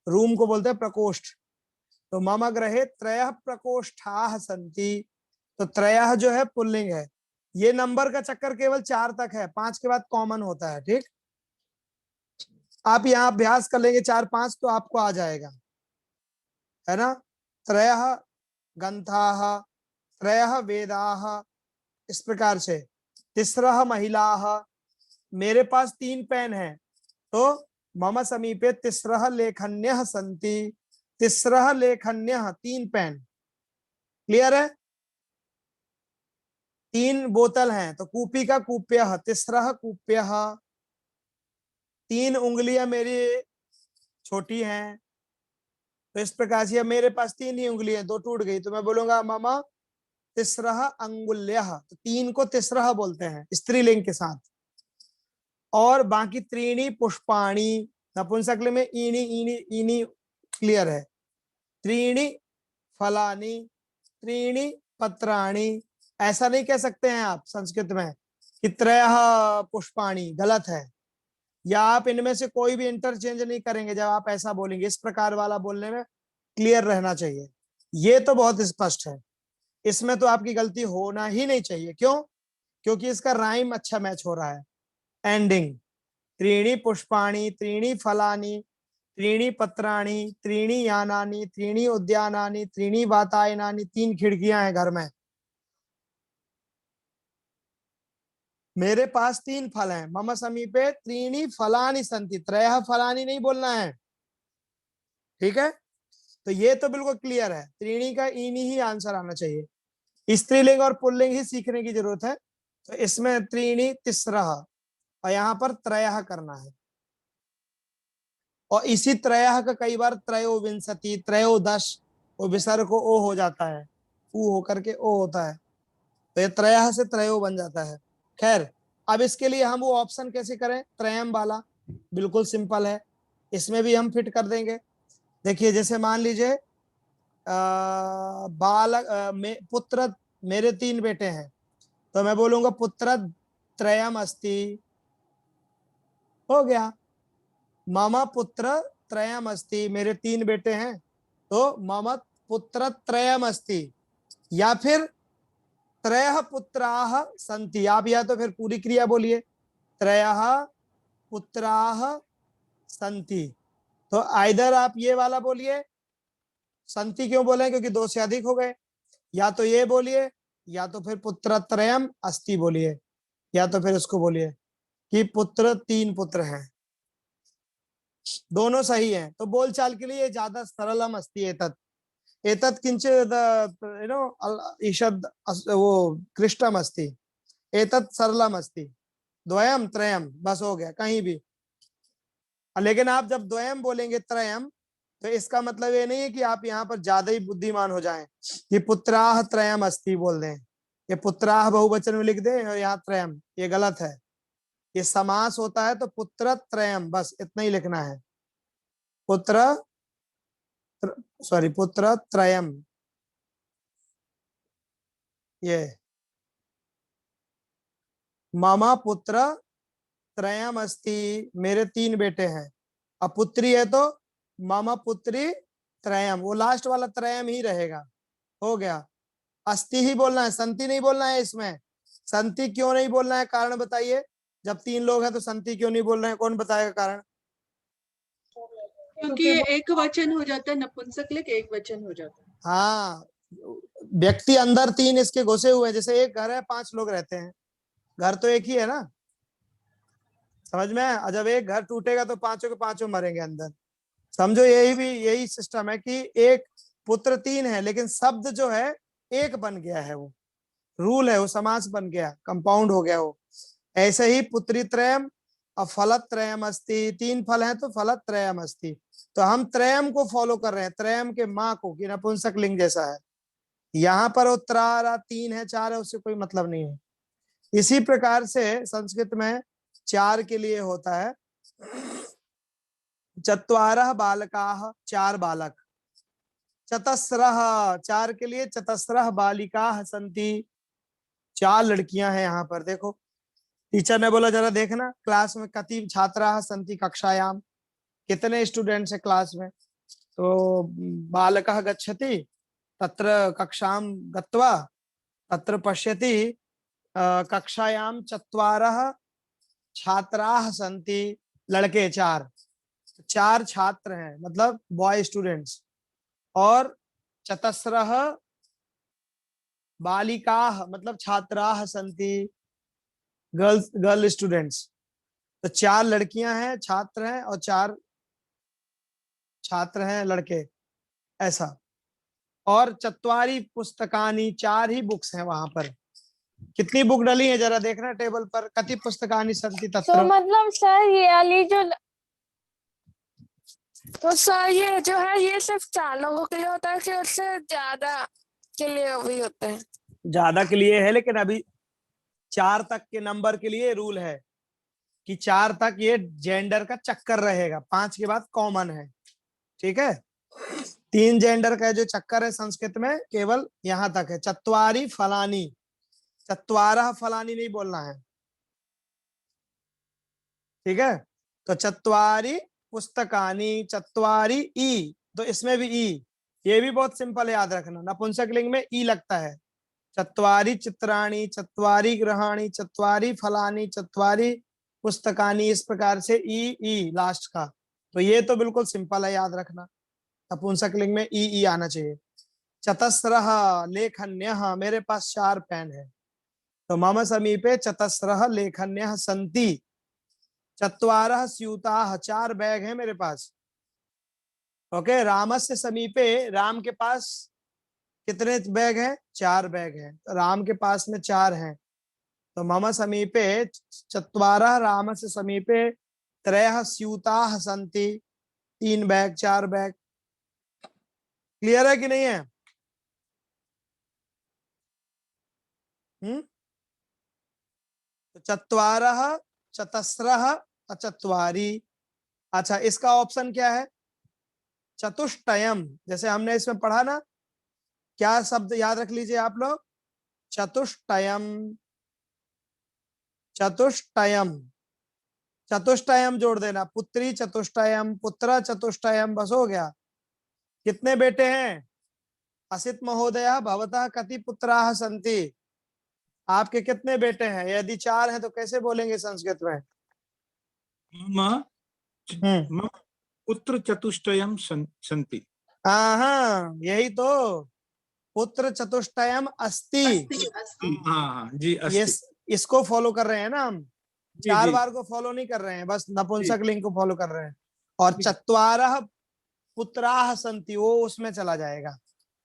रूम को बोलते हैं प्रकोष्ठ। तो मम गृहे त्रयः प्रकोष्ठाः सन्ति, तो त्रयः जो है पुल्लिंग है। ये नंबर का चक्कर केवल 4 तक है, 5 के बाद कॉमन होता है, ठीक। आप यहाँ अभ्यास कर लेंगे 4, 5 तो आपको आ जाएगा, है ना। त्रयः ग्रंथाः, त्रयः वेदाः, इस प्रकार से। तिस्रः महिलाः, मेरे पास 3 पेन है, तो मम समीपे तिस्रः लेखन्यः सन्ति, तिस्रः लेखन्यः, 3 पेन, क्लियर है। 3 बोतल हैं, तो कूपी का कूप्यः, तिस्रः कूप्यः। 3 उंगलियां मेरी छोटी हैं, तो इस प्रकार से मेरे पास 3 ही उंगलियां, 2 टूट गई, तो मैं बोलूंगा मम तिस्रः अंगुल्यः, तो 3 को तिस्रः बोलते हैं स्त्रीलिंग के साथ। और बाकी त्रीणी पुष्पाणी, नपुंसकलिंग में ईनी ईनी ईनी क्लियर है। त्रीणी फलानी, त्रीणी पत्राणी, ऐसा नहीं कह सकते हैं आप संस्कृत में कि त्रयः पुष्पाणी, गलत है। या आप इनमें से कोई भी इंटरचेंज नहीं करेंगे जब आप ऐसा बोलेंगे, इस प्रकार वाला बोलने में क्लियर रहना चाहिए। ये तो बहुत स्पष्ट है, इसमें तो आपकी गलती होना ही नहीं चाहिए। क्यों? क्योंकि इसका राइम अच्छा मैच हो रहा है। एंडिंग, त्रीणी पुष्पाणी, त्रीणी फलानी, त्रीणी पत्राणी, त्रीणी यानानी, त्रीणी उद्यानानी, त्रीणी वातायनानी, 3 खिड़कियां हैं घर में, मेरे पास 3 फल हैं। मम समीपे त्रीणी फलानि सन्ति, त्रयः फलानि नहीं बोलना है, ठीक है। तो ये तो बिल्कुल क्लियर है, त्रीणी का ईनी ही आंसर आना चाहिए। स्त्रीलिंग और पुल्लिंग ही सीखने की जरूरत है। तो इसमें त्रीणी तिस्रः और यहाँ पर त्रयः करना है। और इसी त्रयः का कई बार त्रयोविंशति, त्रयोदश, वो विसर्ग को ओ हो जाता है, ऊ होकर के ओ होता है, तो ये त्रयः से त्रयो बन जाता है। खैर, अब इसके लिए हम वो ऑप्शन कैसे करें, त्रयम वाला, बिल्कुल सिंपल है, इसमें भी हम फिट कर देंगे। देखिए, जैसे मान लीजिए बालक पुत्र, मेरे 3 बेटे हैं, तो मैं बोलूंगा पुत्र त्रयम अस्ति, हो गया। मम पुत्र त्रयम अस्ति, मेरे 3 बेटे हैं, तो मम पुत्र त्रयम अस्ति। या फिर त्रयः पुत्राः सन्ति, आप या तो फिर पूरी क्रिया बोलिए, त्रयः पुत्राः सन्ति। तो आइदर आप ये वाला बोलिए, संति क्यों बोले, क्योंकि 2 से अधिक हो गए, या तो ये बोलिए, या तो फिर पुत्र त्रयम अस्ति बोलिए, या तो फिर इसको बोलिए कि पुत्र 3 पुत्र हैं, दोनों सही हैं। तो बोलचाल के लिए ज्यादा सरलम अस्ति एतत्, एतत् किंचित ईषद वो कृष्टम अस्ति, एतत् सरलम अस्ति, द्वयम त्रयम, बस हो गया कहीं भी। लेकिन आप जब द्वयम बोलेंगे त्रयम, तो इसका मतलब ये नहीं है कि आप यहाँ पर ज्यादा ही बुद्धिमान हो जाएं कि पुत्राह त्रयम अस्ति बोल दें, ये पुत्राह बहुवचन में लिख दें और यहाँ त्रयम, ये गलत है। ये समास होता है तो पुत्र त्रयम, बस इतना ही लिखना है, पुत्र त्रयम। ये मामा पुत्र त्रयम अस्ति, मेरे 3 बेटे हैं। अब पुत्री है तो मामा पुत्री त्रयम, वो लास्ट वाला त्रयम ही रहेगा, हो गया। अस्ति ही बोलना है, संति नहीं बोलना है। इसमें संति क्यों नहीं बोलना है, कारण बताइए। जब 3 लोग हैं तो संति क्यों नहीं बोल रहे हैं, कौन बताएगा कारण? क्योंकि ये एक वचन हो जाता है, नपुंसकलिंग एक वचन हो जाता है। हाँ, व्यक्ति अंदर 3 इसके घुसे हुए हैं। जैसे एक घर है, 5 लोग रहते हैं, घर तो एक ही है ना, समझ में? जब एक घर टूटेगा तो 5 के 5 मरेंगे अंदर। समझो, यही सिस्टम है कि एक पुत्र 3 है, लेकिन शब्द जो है एक बन गया है, वो रूल है, वो समास बन गया, कंपाउंड हो गया वो। ऐसे ही पुत्री त्रयम और फलत त्रयम अस्ति, 3 फल हैं तो फलत त्रयम अस्ति। तो हम त्रयम को फॉलो कर रहे हैं, त्रयम के माँ को, कि नपुंसकलिंग जैसा है। यहाँ पर उत्तरा 3 है, 4 है, उससे कोई मतलब नहीं है। इसी प्रकार से संस्कृत में 4 के लिए होता है चत्वारः बालकाः, 4 बालक। चतस्रः, 4 के लिए चतस्रः बालिकाः सन्ति, 4 लड़कियां हैं यहाँ पर। देखो, टीचर ने बोला जरा देखना क्लास में कति छात्राः सन्ति कक्षायाम, कितने स्टूडेंट्स है क्लास में। तो बालकः गच्छति तत्र कक्षां गत्वा तत्र पश्यति कक्षायां 4 छात्राः सन्ति, लड़के 4 छात्र हैं, मतलब बॉय स्टूडेंट्स। और चतस्रः बालिकाः मतलब छात्राः सन्ति, गर्ल स्टूडेंट्स। तो 4 लड़कियां हैं, छात्र हैं, और 4 छात्र हैं लड़के, ऐसा। और 4 पुस्तकानि, 4 ही बुक्स हैं वहां पर। कितनी बुक डली है जरा देखना टेबल पर, कति पुस्तकानि सन्ति तो तत्र। मतलब सर ये वाली जो, तो सर ये जो है ये सिर्फ 4 लोगों के लिए होता है कि उससे ज्यादा के लिए भी होता है? ज्यादा के लिए है, लेकिन अभी 4 तक के नंबर के लिए रूल है कि 4 तक ये जेंडर का चक्कर रहेगा, 5 के बाद कॉमन है, ठीक है। 3 जेंडर का जो चक्कर है संस्कृत में केवल यहां तक है। चत्वारी फलानी, चत्वारः फलानी नहीं बोलना है, ठीक है। तो चत्वारी पुस्तकानी, चत्वारी ई, तो इसमें भी ई, ये भी बहुत सिंपल है, याद रखना। नपुंसकलिंग में ई लगता है। चत्वारी चित्राणी, चत्वारी ग्रहाणी, चत्वारी फलानी, चत्वारी पुस्तकानी, इस प्रकार से ई लास्ट का। तो ये तो बिल्कुल सिंपल है, याद रखना। नपुंसकलिंग में ई आना चाहिए। चतस्रः लेखन्यः, मेरे पास 4 पेन है, तो मम समीपे चतस्रः लेखन्यः सन्ति। चत्वारः स्यूताः, 4 बैग है मेरे पास। ओके, रामस्य समीपे, राम के पास कितने बैग हैं? 4 बैग हैं, तो राम के पास में 4 हैं। तो मम समीपे चत्वारः रामस्य समीपे त्रयः स्यूताः सन्ति, 3 बैग, 4 बैग। क्लियर है कि नहीं है? तो चत्वारः, चतस्रः, चत्वारी। अच्छा, इसका ऑप्शन क्या है? चतुष्टयम, जैसे हमने इसमें पढ़ा ना, क्या शब्द याद रख लीजिए आप लोग? चतुष्टयम, चतुष्टयम, चतुष्टयम जोड़ देना। पुत्री चतुष्टयम, पुत्र चतुष्टयम, बस हो गया। कितने बेटे हैं? असित महोदय भवतः कति पुत्राः सन्ति, आपके कितने बेटे हैं? यदि 4 हैं तो कैसे बोलेंगे संस्कृत में? मम मम पुत्र चतुष्टयम सन्ति। हाँ, यही तो, पुत्र चतुष्टयम अस्ति। हाँ जी, ये अस्ति। इसको फॉलो कर रहे हैं ना हम, जी, 4 जी। बार को फॉलो नहीं कर रहे हैं, बस नपुंसक लिंग को फॉलो कर रहे हैं। और चत्वारः पुत्राः सन्ति, वो उसमें चला जाएगा।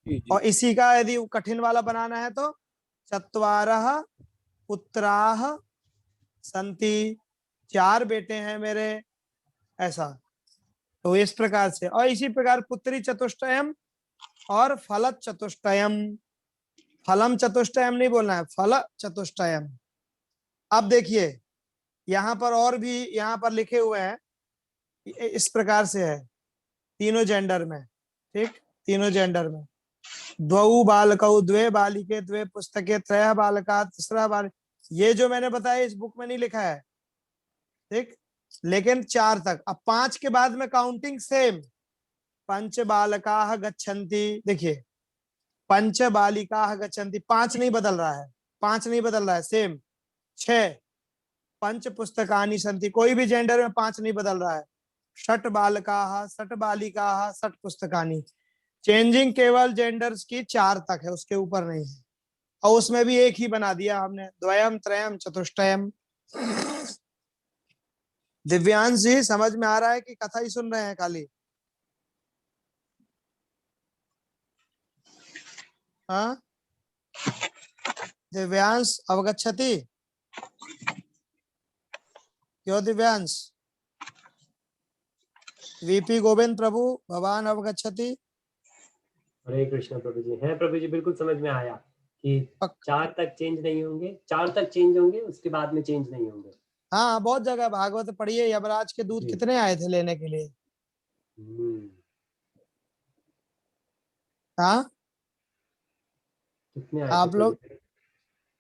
जी, जी। और इसी का यदि कठिन वाला बनाना है तो चत्वारः पुत्राः सन्ति, 4 बेटे हैं मेरे, ऐसा। तो इस प्रकार से, और इसी प्रकार पुत्री चतुष्टयम और फलत चतुष्टयम। फलम चतुष्टयम नहीं बोलना है, फल चतुष्टयम। अब देखिए यहाँ पर और भी यहाँ पर लिखे हुए हैं, इस प्रकार से है तीनों जेंडर में, ठीक, तीनों जेंडर में। द्वौ बालकौ, द्वे बालिके, द्वे पुस्तके, त्रयः बालका, तीसरा बाल, ये जो मैंने बताया इस बुक में नहीं लिखा है, ठीक, लेकिन 4 तक। अब 5 के बाद में काउंटिंग सेम। पंच बालकाः गच्छन्ति, देखिए पंच बालिकाः गच्छन्ति, 5 नहीं बदल रहा है, 5 नहीं बदल रहा है, सेम। 6 पंच पुस्तकानि सन्ति, कोई भी जेंडर में 5 नहीं बदल रहा है। षट बालकाः, षट बालिकाः, षट पुस्तकानि। चेंजिंग केवल जेंडर्स की 4 तक है, उसके ऊपर नहीं है। और उसमें भी एक ही बना दिया हमने, द्वयम त्रयम चतुष्टयम। दिव्यांश जी समझ में आ रहा है कि कथा ही सुन रहे हैं खाली? हाँ, दिव्यांश अवगच्छति? क्यों दिव्यांश? वीपी गोविंद प्रभु, भगवान अवगच्छति? हरे कृष्ण प्रभु जी। है प्रभु जी, बिल्कुल समझ में आया कि 4 तक चेंज नहीं होंगे, 4 तक चेंज होंगे, उसके बाद में चेंज नहीं होंगे। हाँ, बहुत जगह भागवत पढ़िए, यमराज के दूत कितने आए थे लेने के लिए? हाँ, कितने आए आप लोग,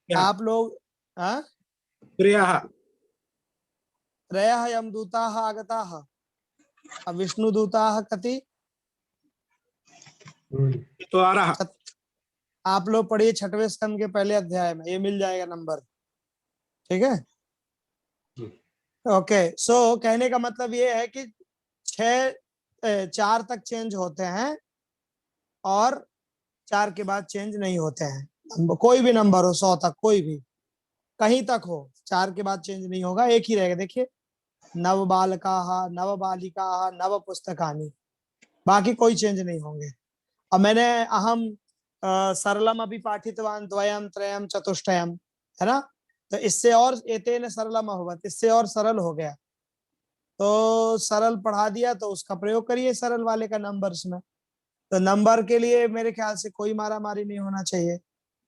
आप लोग, हाँ, त्रयः त्रयः यमदूताः आगताः, अब विष्णुदूताः कति? चत्वारः। आप लोग पढ़िए 6वें स्कंद के पहले अध्याय में, ये मिल जाएगा नंबर, ठीक है। ओके, सो कहने का मतलब ये है कि 4 तक चेंज होते हैं और 4 के बाद चेंज नहीं होते हैं। कोई भी नंबर हो, 100 तक, कोई भी कहीं तक हो, 4 के बाद चेंज नहीं होगा, एक ही रहेगा। देखिए, नव बालकाः, नव बालिकाः, नव पुस्तकानि, बाकी कोई चेंज नहीं होंगे। अब मैंने अहम सरलम अभी पाठितवान, द्वयम त्रयम चतुष्टयम, है ना, तो इससे और एतेन सरलम अभवत्, इससे और सरल हो गया। तो सरल पढ़ा दिया, तो उसका प्रयोग करिए सरल वाले का नंबर्स में। तो नंबर के लिए मेरे ख्याल से कोई मारा मारी नहीं होना चाहिए।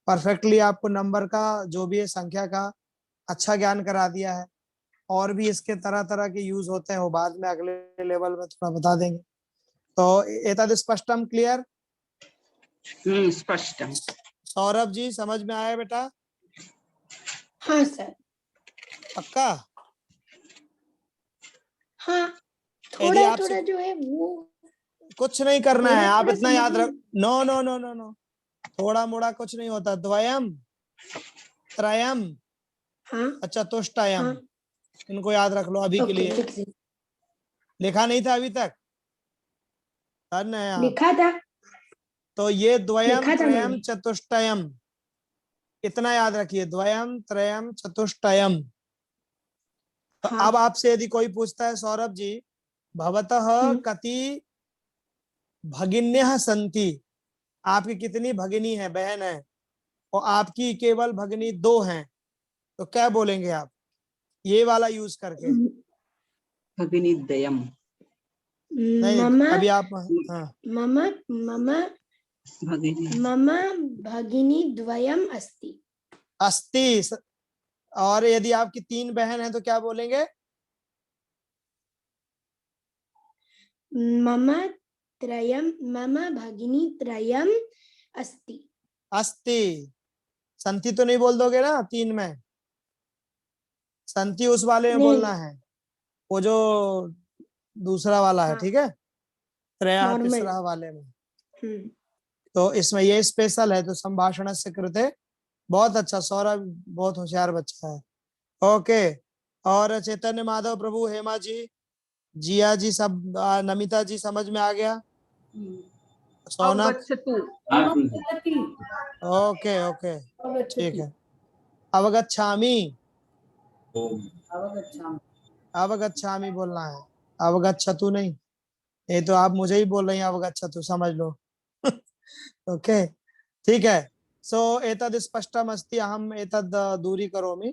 परफेक्टली आपको नंबर का जो भी है, संख्या का अच्छा ज्ञान करा दिया है। और भी इसके तरह तरह के यूज होते हैं, वो बाद में अगले लेवल में थोड़ा बता देंगे। तो एतद स्पष्टम, क्लियर? स्पष्टम। सौरभ जी समझ में आया बेटा? हाँ सर। पक्का? हाँ, यदि थोड़ा आपसे थोड़ा जो है वो कुछ नहीं करना है, थोड़ा आप थोड़ा इतना याद समझ रख। No no no no no, थोड़ा मोड़ा कुछ नहीं होता। द्वयम, त्रयम, हाँ चतुष्टयम, हाँ इनको याद रख लो अभी के ओके लिए। लिख ली। लिखा नहीं था अभी तक? धन्य है आप। लिखा था। तो ये द्वयम, लिखा था त्रयम, मैंने। चतुष्टयम, इतना याद रखिए। द्वयम, त्रयम, चतुष्टयम। तो हाँ। अब आपसे यदि कोई पूछता है, सौरभ जी भवतः कति भगिन्यः सन्ति, आपकी कितनी भगिनी है, बहन है, और आपकी केवल भगिनी 2 हैं, तो क्या बोलेंगे आप ये वाला यूज करके? भगिनी दयम। नहीं, मम अभी आप हाँ मम मम भगिनी मम भगिनी द्वयम अस्ति। अस्ति। और यदि आपकी 3 बहन हैं तो क्या बोलेंगे? मम मम भगिनी त्रयम अस्ति। अस्ति। संति तो नहीं बोल दोगे ना 3 में? संति उस वाले में नहीं बोलना है, वो जो दूसरा वाला है, हाँ, ठीक है? त्रया नॉर्मल। तीसरा वाले में। तो इसमें ये स्पेशल है, तो संभाषण से कृते। बहुत अच्छा, सौरभ बहुत होशियार बच्चा है। ओके, और चैतन्य माधव प्रभु, हेमा जी, जिया जी, सब नमिता जी समझ में आ गया? सौनक? ओके ओके, ठीक है। अवगच्छामि, अवगच्छामि बोलना है, अवगच्छतु नहीं। ये तो आप मुझे ही बोल रही हैं अवगच्छतु, समझ लो। ओके, ठीक है। सो एतद स्पष्टम अस्ति, अहम एतद दूरी करोमि।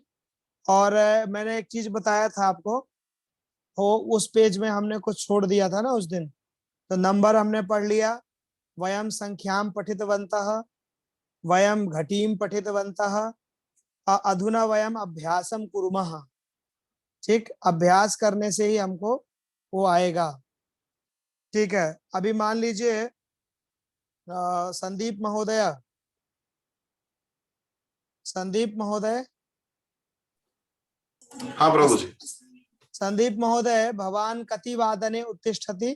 और मैंने एक चीज बताया था आपको, वो उस पेज में हमने कुछ छोड़ दिया था ना उस दिन। तो नंबर हमने पढ़ लिया, वयम संख्याम पठितवन्तः, वयम घटीम पठितवन्तः, अधुना वयम अभ्यासम कुर्मः। ठीक, अभ्यास करने से ही हमको वो आएगा। ठीक है, अभी मान लीजिए संदीप महोदय, संदीप महोदय, हाँ प्रभु जी। संदीप महोदय, भवान कति वादने उत्तिष्ठति?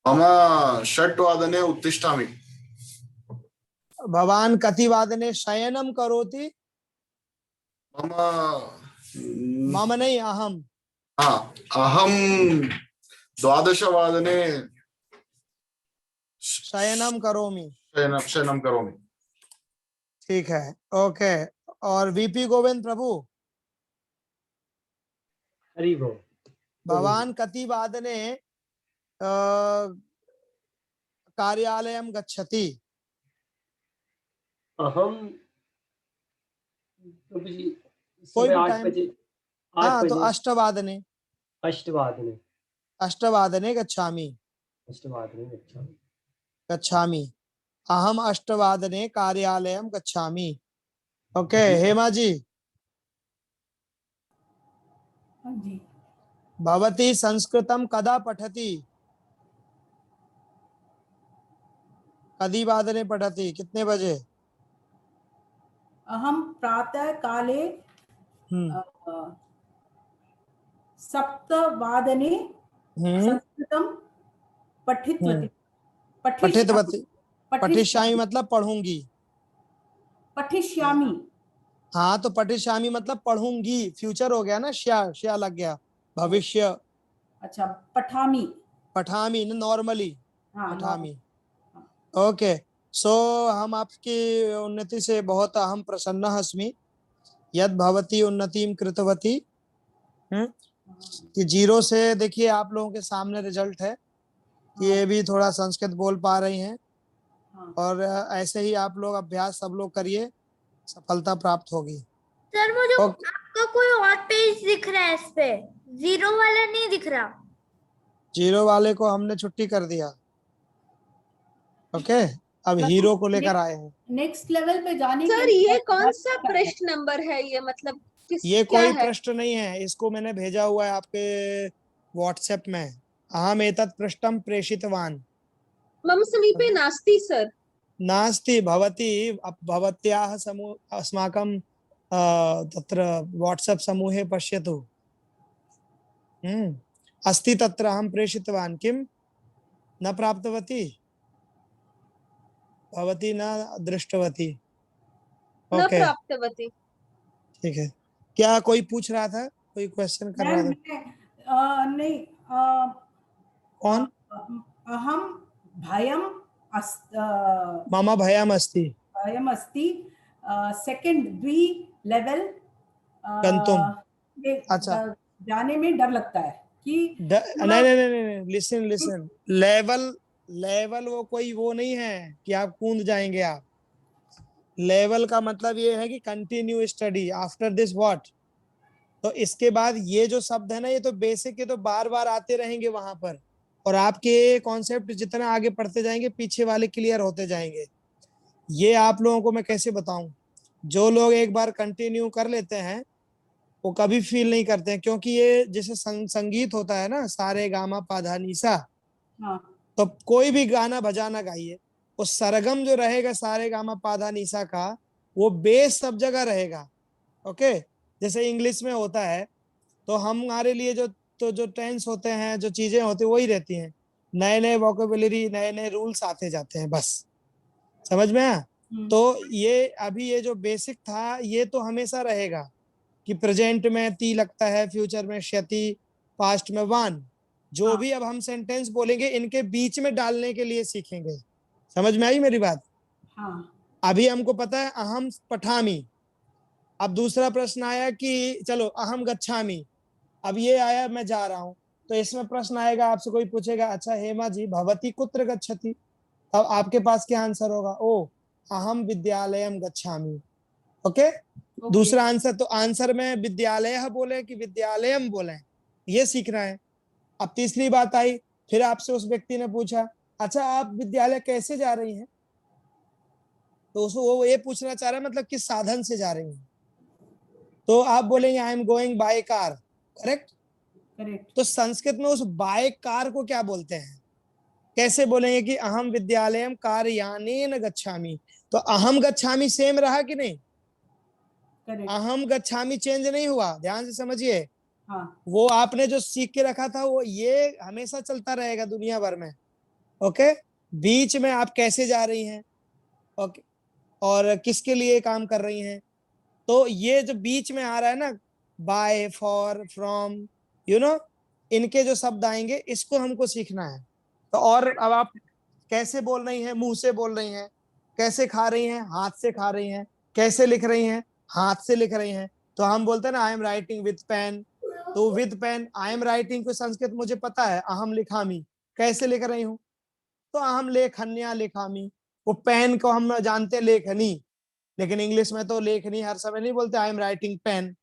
मम षट्वादने उत्तिष्ठामि। भवान कति वादने शयनं करोति? मम नहीं, अहम। हाँ, अहम 12 वादने शयनं करोमि। शयनं करोमि। ठीक है, ओके। और वीपी गोविंद प्रभु, हरि बोल। भवान कति वादने कार्यालयं गच्छति? अहम प्रभु जी कोई सुबह भी 8 टाइम। बजे, 8 हाँ, तो बजे, अष्टवादने, अष्टवादने, अष्टवादने गच्छामि, अष्टवादने गच्छामि। गच्छामि। अहम अष्टवादने कार्यालयं गच्छामि। ओके, हेमा जी, भवती संस्कृतं कदा पठति? कति वादने पठति, कितने बजे? अहम प्रातः काले 7 वादने संस्कृतं पठितवती। पठितवती, पठिष्यामि मतलब पढ़ूंगी। पठिष्यामि। हाँ, तो पठिष्यामि मतलब पढ़ूंगी, फ्यूचर हो गया ना, श्या लग गया, भविष्य। अच्छा, पठामि। पठामि नॉर्मली, हाँ, पठामि। ओके, सो हम आपकी उन्नति से बहुत अहम प्रसन्नः अस्मि, यद भवती उन्नतिं कृतवती। कि 0 से देखिए आप लोगों के सामने रिजल्ट है कि ये भी थोड़ा संस्कृत बोल पा रही हैं। और ऐसे ही आप लोग अभ्यास सब लोग करिए, सफलता प्राप्त होगी। सर मुझे आपका कोई और पेज दिख रहा है, इस पे 0 वाला नहीं दिख रहा। 0 वाले को हमने छुट्टी कर दिया। ओके, अब हीरो को लेकर आए हैं। नेक्स्ट लेवल पे जाने के सर लिए ये कौन सा प्रश्न नंबर है, ये मतलब ये क्या कोई है? प्रश्न नहीं है, इसको मैंने भेजा हुआ है आपके व्हाट्सएप में। अहम एतत् पृष्ठं प्रेषितवान्। मम समीपे नास्ति सर। नास्ति, भवती भवत्याः समूह अस्माकं तत्र व्हाट्सएप समूहे पश्यतु। अस्ति तत्र, अहं प्रेषितवान्। किं न प्राप्तवती? भवती न दृष्टवती? न ओके, प्राप्तवती। ठीक है। क्या कोई पूछ रहा था, कोई क्वेश्चन कर रहा था? नहीं, कौन? अहम भयम मम भयम् अस्ति भयम अस्ति सेकंड द्वि लेवल गन्तुम्। अच्छा, जाने में डर लगता है कि नहीं नहीं नहीं नहीं, लिसन लिसन। लेवल वो कोई वो नहीं है कि आप कूद जाएंगे आप। लेवल का मतलब ये है कि continue study after this what. तो इसके बाद ये जो शब्द है ना, ये तो बेसिक, ये तो बार बार आते रहेंगे वहां पर, और आपके कॉन्सेप्ट जितना आगे पढ़ते जाएंगे पीछे वाले क्लियर होते जाएंगे। ये आप लोगों को मैं कैसे बताऊं, जो लोग एक बार कंटिन्यू कर लेते हैं वो कभी फील नहीं करते हैं, क्योंकि ये जैसे संगीत होता है ना, सारे गामा पाधा निसा। हाँ, तो कोई भी गाना बजाना गाइए, वो सरगम जो रहेगा सारे गामा पाधा निसा का, वो बेस सब जगह रहेगा। ओके, जैसे इंग्लिश में होता है, तो हमारे लिए जो टेंस होते हैं, जो चीजें होती हैं वही रहती हैं। नए नए वोकेबुलरी, नए नए रूल्स आते जाते हैं, बस। समझ में आया? तो ये अभी ये जो बेसिक था ये तो हमेशा रहेगा कि प्रेजेंट में ती लगता है, फ्यूचर में क्षति, पास्ट में वान। जो भी अब हम सेंटेंस बोलेंगे इनके बीच में डालने के लिए सीखेंगे। समझ में आई मेरी बात? हाँ, अभी हमको पता है अहम पठामी। अब दूसरा प्रश्न आया कि चलो अहम गच्छामी। अब ये आया मैं जा रहा हूं, तो इसमें प्रश्न आएगा, आपसे कोई पूछेगा, अच्छा हेमा जी भवती कुत्र गच्छति? अब आपके पास क्या आंसर होगा? ओ अहम विद्यालयम गच्छामी। ओके, दूसरा आंसर, तो आंसर में विद्यालय बोले कि विद्यालयम बोले, ये सीखना है। अब तीसरी बात आई, फिर आपसे उस व्यक्ति ने पूछा, अच्छा आप विद्यालय कैसे जा रही हैं? तो उसको वो ये पूछना चाह रहा है मतलब किस साधन से जा रही हैं। तो आप बोलेंगे आई am going by car. Correct? Correct. तो संस्कृत में उस बाय कार को क्या बोलते हैं? कैसे बोलेंगे कि अहम विद्यालयम कार्यानेन गच्छामि? तो अहम गच्छामि सेम रहा कि नहीं? अहम गच्छामि चेंज नहीं हुआ, ध्यान से समझिए। हाँ, वो आपने जो सीख के रखा था वो ये हमेशा चलता रहेगा दुनिया भर में। ओके, बीच में आप कैसे जा रही हैं, ओके, और किसके लिए काम कर रही हैं, तो ये जो बीच में आ रहा है ना, by, for, from, you know, इनके जो शब्द आएंगे इसको हमको सीखना है। तो और अब आप कैसे बोल रही हैं? मुंह से बोल रही हैं। कैसे खा रही हैं? हाथ से खा रही हैं। कैसे लिख रही हैं? हाथ से लिख रही हैं। तो हम बोलते हैं ना I am writing with pen, तो with pen I am writing को संस्कृत मुझे पता है, अहम लिखामी। कैसे लिख रही हूँ? तो अहम लेखन्या लिखामी। वो पेन को हम जानते हैं लेखनी, लेकिन इंग्लिश में तो लेखनी हर समय नहीं बोलते, I am writing pen,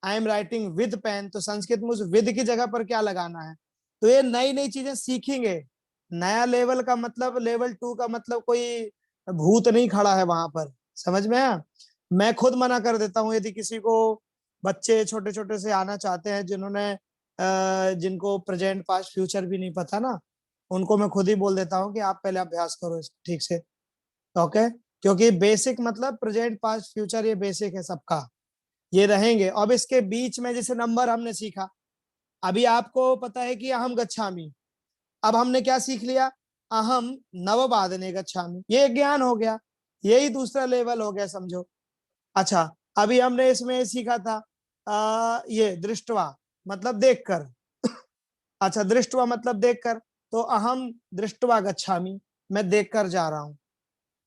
I am writing with pen. तो संस्कृत में उस विद की जगह पर क्या लगाना है? तो ये नई नई चीजें सीखेंगे। नया लेवल का मतलब, लेवल 2 का मतलब कोई भूत नहीं खड़ा है वहां पर। समझ में आया? मैं खुद मना कर देता हूँ यदि किसी को, बच्चे छोटे छोटे से आना चाहते हैं जिन्होंने जिनको प्रेजेंट पास्ट फ्यूचर भी नहीं पता ना, उनको मैं खुद ही बोल देता हूँ कि आप पहले अभ्यास करो ठीक से। ओके, क्योंकि बेसिक मतलब प्रेजेंट पास्ट फ्यूचर ये बेसिक है सबका, ये रहेंगे। अब इसके बीच में जैसे नंबर हमने सीखा, अभी आपको पता है कि अहम गच्छामी। अब हमने क्या सीख लिया? अहम नववादने गच्छामि, ये ज्ञान हो गया, यही दूसरा लेवल हो गया, समझो। अच्छा, अभी हमने इसमें सीखा था ये दृष्टवा मतलब देखकर। अच्छा, दृष्टवा मतलब देखकर, तो अहम दृष्टवा गच्छामि, मैं देखकर जा रहा हूं।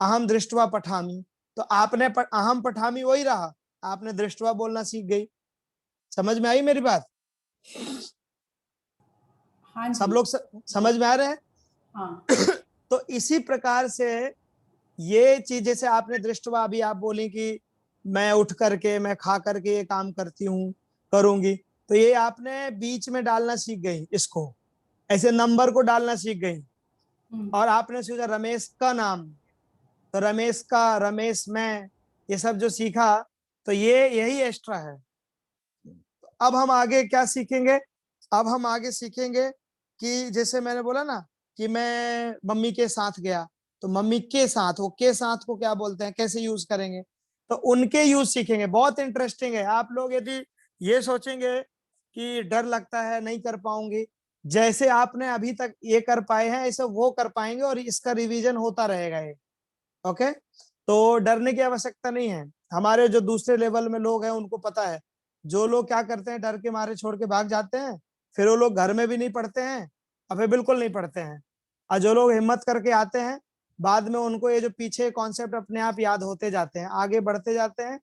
अहम दृष्टवा पठामि, तो आपने अहम पठामि वही रहा, आपने दृष्टवा बोलना सीख गई। समझ में आई मेरी बात? हाँ सब लोग समझ में आ रहे हैं? हाँ। तो इसी प्रकार से ये चीज, जैसे आपने दृष्टवा, अभी आप बोली कि मैं उठ करके, मैं खा करके ये काम करती हूँ, करूंगी, तो ये आपने बीच में डालना सीख गई, इसको ऐसे नंबर को डालना सीख गई। और आपने सोचा रमेश का नाम, तो रमेश का, रमेश में, ये सब जो सीखा, तो ये यही एक्स्ट्रा है। अब हम आगे क्या सीखेंगे? अब हम आगे सीखेंगे कि जैसे मैंने बोला ना कि मैं मम्मी के साथ गया, तो मम्मी के साथ, वो के साथ को क्या बोलते हैं, कैसे यूज करेंगे, तो उनके यूज सीखेंगे। बहुत इंटरेस्टिंग है। आप लोग यदि ये सोचेंगे कि डर लगता है नहीं कर पाऊंगी, जैसे आपने अभी तक ये कर पाए हैं ऐसे वो कर पाएंगे, और इसका रिवीजन होता रहेगा ये। ओके, तो डरने की आवश्यकता नहीं है। हमारे जो दूसरे लेवल में लोग हैं उनको पता है, जो लोग क्या करते हैं डर के मारे छोड़ के भाग जाते हैं, फिर वो लोग घर में भी नहीं पढ़ते हैं और फिर बिल्कुल नहीं पढ़ते हैं। और जो लोग हिम्मत करके आते हैं, बाद में उनको ये जो पीछे कॉन्सेप्ट अपने आप याद होते जाते हैं, आगे बढ़ते जाते हैं,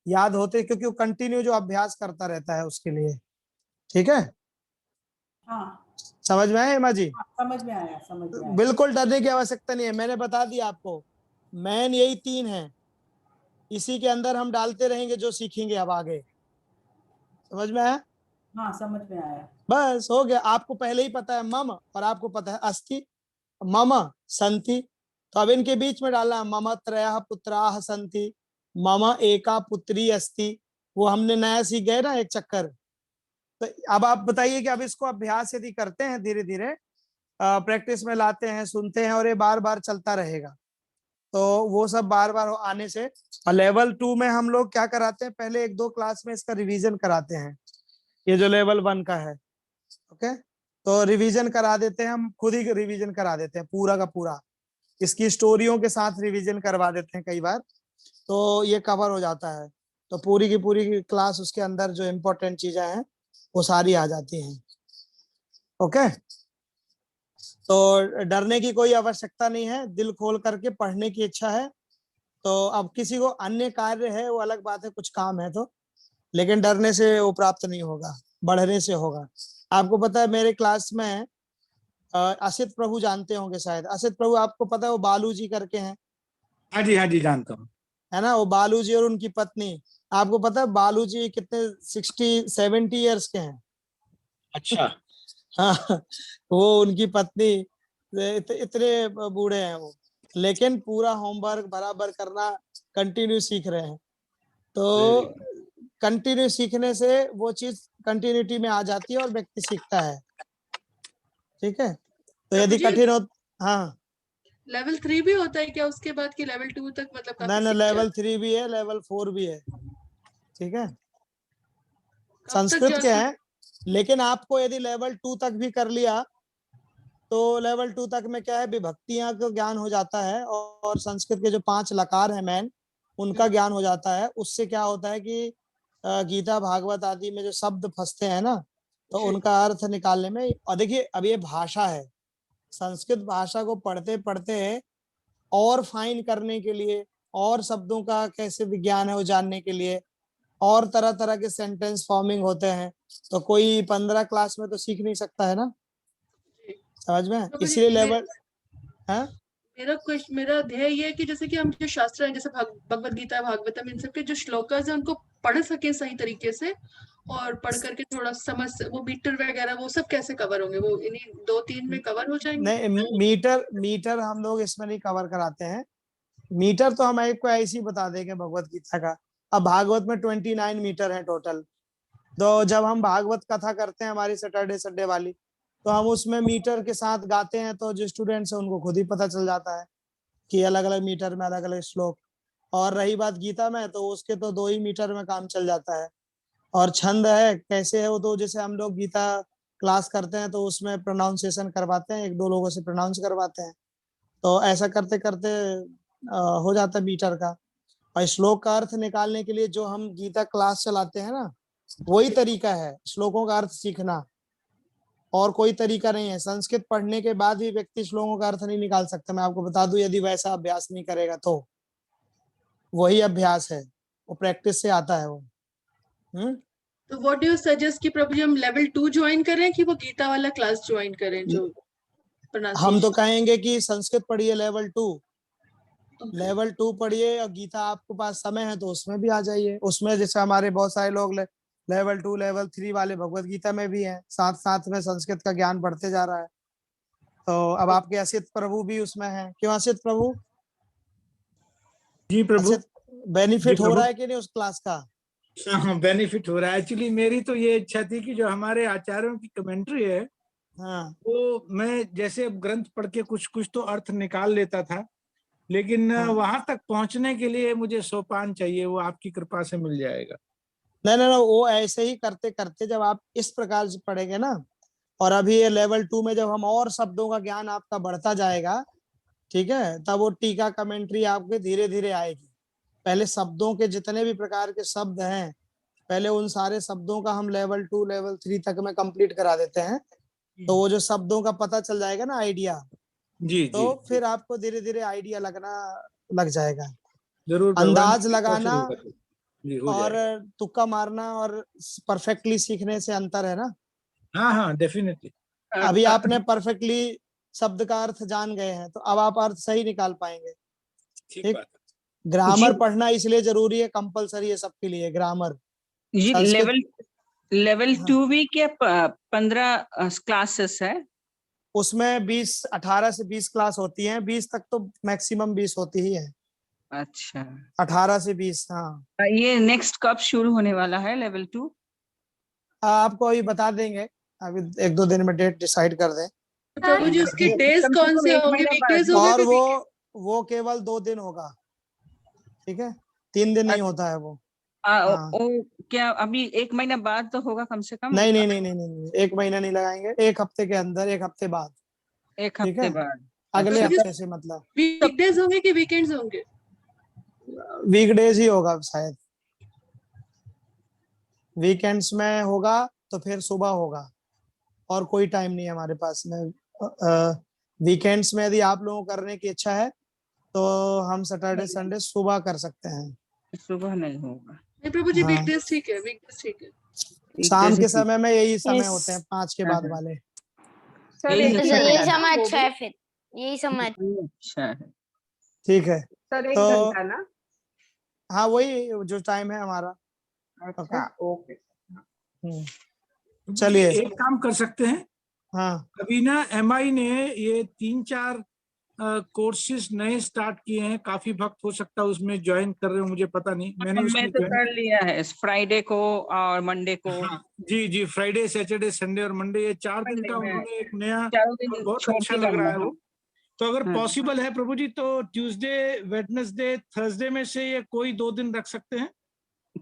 याद होते, क्योंकि वो कंटिन्यू जो अभ्यास करता रहता है उसके लिए। ठीक है, हाँ समझ में आया हेमा जी? समझ में आया, समझ में आया। बिल्कुल डरने की आवश्यकता नहीं है, मैंने बता दिया आपको। मैन यही 3 है, इसी के अंदर हम डालते रहेंगे जो सीखेंगे अब आगे। समझ में आया? हाँ समझ में आया। बस हो गया। आपको पहले ही पता है मम, और आपको पता है अस्ति, मम संति, तो अब इनके बीच में डालना मम त्रयः पुत्राः सन्ति, मम एका पुत्री अस्ति। वो हमने नया सीख गए ना एक चक्कर। तो अब आप बताइए कि अब इसको अभ्यास यदि करते हैं, धीरे धीरे प्रैक्टिस में लाते हैं, सुनते हैं, और ये बार बार चलता रहेगा, तो वो सब बार बार आने से। और लेवल 2 में हम लोग क्या कराते हैं, पहले 1-2 क्लास में इसका रिवीजन कराते हैं, ये जो लेवल 1 का है। ओके, तो रिवीजन करा देते हैं, हम खुद ही रिवीजन करा देते हैं पूरा का पूरा, इसकी स्टोरियों के साथ रिवीजन करवा देते हैं कई बार, तो ये कवर हो जाता है। तो पूरी की पूरी क्लास उसके अंदर जो इम्पोर्टेंट चीजें हैं वो सारी आ जाती हैं। ओके, तो डरने की कोई आवश्यकता नहीं है, दिल खोल करके पढ़ने की इच्छा है। तो अब किसी को अन्य कार्य है वो अलग बात है, कुछ काम है तो, लेकिन डरने से वो प्राप्त नहीं होगा, बढ़ने से होगा। आपको पता है मेरे क्लास में असित प्रभु जानते होंगे शायद, असित प्रभु आपको पता है वो बालू जी करके हैं, हाँ जी जानता हूँ। है ना, वो बालू जी और उनकी पत्नी। आपको पता है बालू जी कितने 60-70 ईयर्स के हैं। अच्छा। हाँ, वो उनकी पत्नी इतने बूढ़े हैं वो, लेकिन पूरा होमवर्क बराबर करना, कंटिन्यू सीख रहे हैं। तो कंटिन्यू सीखने से वो चीज कंटिन्यूटी में आ जाती है और व्यक्ति सीखता है। ठीक है, तो यदि कठिन हो, हाँ लेवल 3 भी होता है क्या उसके बाद की लेवल 2 तक, मतलब काफी ना लेवल 3 भी है, लेवल 4 भी है। ठीक है, संस्कृत के हैं, लेकिन आपको यदि लेवल 2 तक भी कर लिया तो लेवल 2 तक में क्या है, विभक्तियां का ज्ञान हो जाता है, और संस्कृत के जो 5 लकार है मैन, उनका ज्ञान हो जाता है। उससे क्या होता है कि गीता भागवत आदि में जो शब्द फंसते हैं ना, तो उनका अर्थ निकालने में। और देखिए अब ये भाषा है, संस्कृत भाषा को पढ़ते पढ़ते और फाइन करने के लिए, और शब्दों का कैसे विज्ञान है वो जानने के लिए, और तरह तरह के सेंटेंस फॉर्मिंग होते हैं, तो कोई 15 क्लास में तो सीख नहीं सकता है ना, समझ में? इसलिए लेवल है। मेरा ध्येय ये है कि जैसे कि हम जो शास्त्र है, जैसे भगवत गीता, भागवतम, इन सब के जो श्लोकास है उनको पढ़ सके सही तरीके से, और पढ़ करके थोड़ा समझ, वो मीटर वगैरह वो सब कैसे कवर होंगे, वो इन्हीं 2-3 में कवर हो जाएंगे? नहीं, मीटर हम लोग इसमें नहीं कवर कराते हैं। मीटर तो हम आपको ऐसे ही बता देंगे भगवत गीता का। अब भागवत में 29 मीटर है टोटल, तो जब हम भागवत कथा करते हैं हमारी सैटरडे संडे वाली, तो हम उसमें मीटर के साथ गाते हैं, तो जो स्टूडेंट्स हैं उनको खुद ही पता चल जाता है कि अलग अलग मीटर में अलग अलग श्लोक। और रही बात गीता में, तो उसके तो 2 ही मीटर में काम चल जाता है। और छंद है कैसे है वो, तो जैसे हम लोग गीता क्लास करते हैं तो उसमें प्रोनाउंसिएशन करवाते हैं, 1-2 लोगों से प्रोनाउंस करवाते हैं, तो ऐसा करते करते हो जाता है मीटर का। और श्लोक का अर्थ निकालने के लिए जो हम गीता क्लास चलाते हैं ना, वही तरीका है श्लोकों का अर्थ सीखना, और कोई तरीका नहीं है। संस्कृत पढ़ने के बाद भी व्यक्ति श्लोकों का अर्थ नहीं निकाल सकता, मैं आपको बता दूं, यदि वैसा अभ्यास नहीं करेगा तो। वही अभ्यास है, वो प्रैक्टिस से आता है वो। तो व्हाट डू यू सजेस्ट कि प्रभु जी हम लेवल 2 ज्वाइन करें कि वो गीता वाला क्लास ज्वाइन करें जो हम तो कहेंगे कि संस्कृत पढ़िए लेवल 2, लेवल 2 पढ़िए, और गीता आपके पास समय है तो उसमें भी आ जाइए। उसमें जैसे हमारे बहुत सारे लोग लेवल 2 लेवल 3 वाले भगवत गीता में भी हैं, साथ साथ में संस्कृत का ज्ञान बढ़ते जा रहा है। तो अब आपके असित प्रभु भी उसमें हैं, क्यों असित प्रभु? जी प्रभु, बेनिफिट हो रहा है कि नहीं उस क्लास का? हाँ, बेनिफिट हो रहा है। एक्चुअली मेरी तो ये इच्छा थी कि जो हमारे आचार्यों की कमेंट्री है हाँ वो मैं जैसे ग्रंथ पढ़ के कुछ कुछ तो अर्थ निकाल लेता था, लेकिन हाँ। वहां तक पहुंचने के लिए मुझे सोपान चाहिए, वो आपकी कृपा से मिल जाएगा। नहीं नहीं नहीं, वो ऐसे ही करते करते जब आप इस प्रकार से पढ़ेंगे ना, और अभी ये लेवल 2 में जब हम और शब्दों का ज्ञान आपका बढ़ता जाएगा, ठीक है, तब वो टीका कमेंट्री आपके धीरे धीरे आएगी। पहले शब्दों के जितने भी प्रकार के शब्द हैं, पहले उन सारे शब्दों का हम लेवल 2 लेवल 3 तक में कंप्लीट करा देते हैं। तो वो जो शब्दों का पता चल जाएगा ना, आइडिया, जी तो जी फिर आपको धीरे धीरे आइडिया लगना लग जाएगा। जरूर भगवान अंदाज की कृपा से लगाना होगा तो। जी हो और जाएगा। तुक्का मारना और परफेक्टली सीखने से अंतर है ना। हाँ हाँ डेफिनेटली। अभी आपने परफेक्टली शब्द का अर्थ जान गए हैं, तो अब आप अर्थ सही निकाल पाएंगे। ठीक ठीक। बात। ग्रामर जी पढ़ना इसलिए जरूरी है, कंपलसरी है सबके लिए ग्रामर। जी संस्कृत लेवल हाँ, 2 भी क्या 15 क्लासेस है? उसमें 18 से 20 क्लास होती हैं, 20 तक तो मैक्सिमम 20 होती ही है। अच्छा 18 से 20। हाँ, ये नेक्स्ट कब शुरू होने वाला है लेवल 2? आपको अभी बता देंगे, अभी 1-2 दिन में डेट डिसाइड कर दें। तो प्रभु जी उसके डेज कम से कौन कम से एक होंगे, महीना बाद। वीकडेज होगा और कि वो केवल 2 दिन होगा, ठीक है, 3 दिन नहीं होता है वो। हाँ। क्या अभी एक महीना बाद तो होगा कम से कम? नहीं नहीं नहीं नहीं नहीं, 1 महीना नहीं लगाएंगे, 1 हफ्ते के अंदर, 1 हफ्ते बाद। एक ठीक हफ्ते है, बाद। अगले अच्छा हफ्ते से मतलब वीकडेज होंगे कि वीकेंड्स होंगे? वीकडेज ही होगा शायद। वीकेंड्स में होगा तो फिर सुबह होगा, और कोई टाइम नहीं है हमारे पास में। वीकेंड्स में यदि आप लोगों को करने की इच्छा है तो हम सैटरडे संडे सुबह कर सकते हैं। सुबह नहीं होगा। नहीं प्रभु जी, हाँ, वीकडेज ठीक है, वीकडेज ठीक है। शाम जैसे के समय में यही समय Yes. होते हैं, 5 के हाँ, बाद हाँ। वाले। यही तो अच्छा यही है। समय अच्छा है, फिर यही समय अच्छा है। ठीक है, सर तो 1 घंटा ना? हाँ वही जो टाइम है हमारा। अच्छा ओके। चलिए। एक काम कर सकते हैं, हाँ अभी ना MI ने ये 3-4 कोर्सेज नए स्टार्ट किए हैं, काफी भक्त हो सकता है उसमें ज्वाइन कर रहे हो, मुझे पता नहीं, मैंने मैं उसमें तो ज्वाइन। कर लिया है फ्राइडे को और मंडे को। हाँ जी जी, फ्राइडे सैटरडे संडे और मंडे, ये 4 दिन का मैं उन्होंने एक नया, चारों और दिन बहुत छोड़ अच्छा के लग रहा करना है है। वो। तो अगर हाँ। पॉसिबल है प्रभु जी तो ट्यूसडे वेडनेसडे थर्सडे में से ये कोई 2 दिन रख सकते हैं।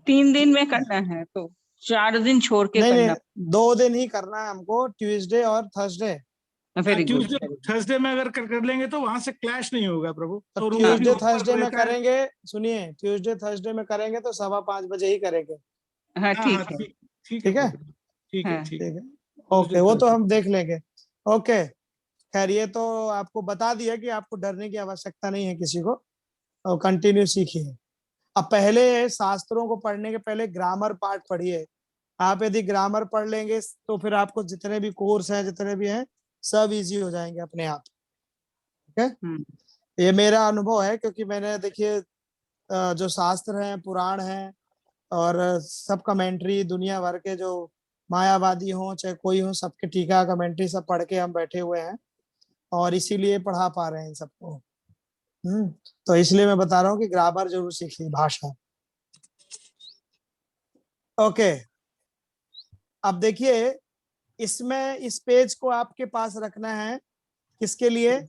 3 दिन में करना है तो 4 दिन छोड़ के नहीं करना। नहीं, 2 दिन ही करना है हमको, ट्यूसडे और Thursday. Very good. Tuesday Thursday में अगर कर लेंगे तो वहां से क्लैश नहीं होगा प्रभु, तो तो रूम भी ट्यूसडे ऊपर थर्सडे में रहता है। करेंगे, सुनिए, ट्यूसडे थर्सडे में करेंगे तो 5:15 बजे ही करेंगे। हाँ हाँ ठीक हाँ है। ठीक है ठीक है, प्रभु जी, ठीक है हाँ। ठीक ठीक है, है। ओके, वो तो हम देख लेंगे। ओके, खैर ये तो आपको बता दिया कि आपको डरने की आवश्यकता नहीं है किसी को, और कंटिन्यू सीखिए। अब पहले शास्त्रों को पढ़ने के पहले ग्रामर पार्ट पढ़िए। आप यदि ग्रामर पढ़ लेंगे तो फिर आपको जितने भी कोर्स हैं, जितने भी हैं, सब इजी हो जाएंगे अपने आप। ठीक है, ये मेरा अनुभव है, क्योंकि मैंने देखिए जो शास्त्र हैं, पुराण हैं, और सब कमेंट्री दुनिया भर के जो मायावादी हों चाहे कोई हो, सबके टीका कमेंट्री सब पढ़ के हम बैठे हुए हैं, और इसीलिए पढ़ा पा रहे हैं इन सबको। तो इसलिए मैं बता रहा हूँ कि ग्रामर जरूर सीखिए, भाषा। ओके, अब देखिए, इसमें इस पेज को आपके पास रखना है, किसके लिए?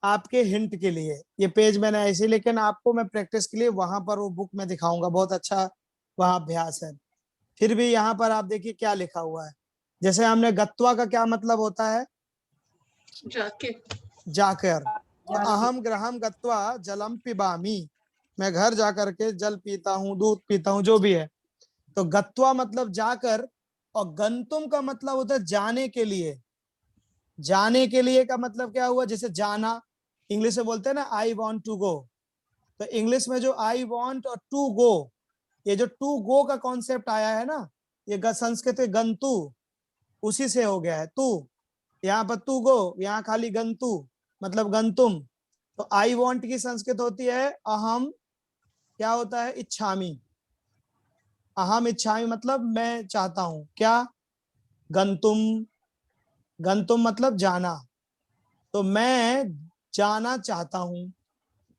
आपके हिंट के लिए। ये पेज मैंने ऐसे, लेकिन आपको मैं प्रैक्टिस के लिए वहां पर वो बुक में दिखाऊंगा, बहुत अच्छा वहां अभ्यास है। फिर भी यहाँ पर आप देखिए क्या लिखा हुआ है। जैसे हमने गत्वा का क्या मतलब होता है? जाके। जाकर। तो अहम ग्रहम गत्वा जलम पिबामी, मैं घर जाकर के जल पीता हूँ, दूध पीता हूँ, जो भी है। तो गत्वा मतलब जाकर, और गंतुम का मतलब होता है जाने के लिए। जाने के लिए का मतलब क्या हुआ? जैसे जाना, इंग्लिश में बोलते हैं ना आई वॉन्ट टू गो, तो इंग्लिश में जो आई वॉन्ट और टू गो, ये जो टू गो का कॉन्सेप्ट आया है ना, ये संस्कृत में गंतु, उसी से हो गया है। तू, यहाँ पर तू गो, यहाँ खाली गंतु मतलब गंतुम। तो आई वॉन्ट की संस्कृत होती है अहम, क्या होता है? इच्छामी। अहम इच्छामी मतलब मैं चाहता हूं, क्या? गंतुम, गंतुम मतलब जाना, तो मैं जाना चाहता हूं,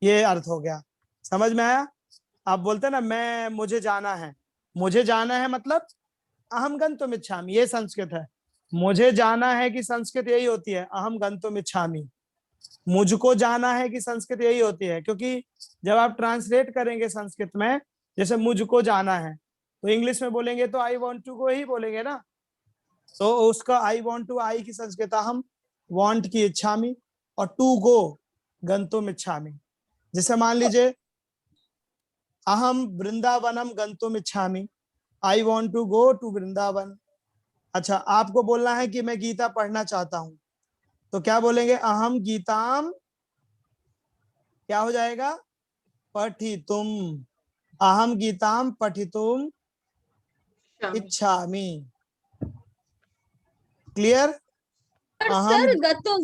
ये अर्थ हो गया। समझ में आया? आप बोलते हैं ना मैं, मुझे जाना है, मुझे जाना है मतलब अहम गंतुम इच्छामि, ये संस्कृत है। मुझे जाना है कि संस्कृत यही होती है अहम गंतुम इच्छामि। मुझको जाना है कि संस्कृत यही होती है, क्योंकि जब आप ट्रांसलेट करेंगे संस्कृत में, जैसे मुझको जाना है तो इंग्लिश में बोलेंगे तो आई वॉन्ट टू गो ही बोलेंगे ना। तो उसका आई वॉन्ट टू, आई की संस्कृत अहम, वॉन्ट की इच्छामि, और टू गो गंतुम इच्छामि। जैसे मान लीजिए अहम वृंदावनम गंतुम इच्छामि, I want to go to Vrindavan. अच्छा, आपको बोलना है कि मैं गीता पढ़ना चाहता हूं, तो क्या बोलेंगे? अहम गीताम, क्या हो जाएगा? पठितुम। अहम गीताम पठितुम इच्छामि। क्लियर? पर अहम सर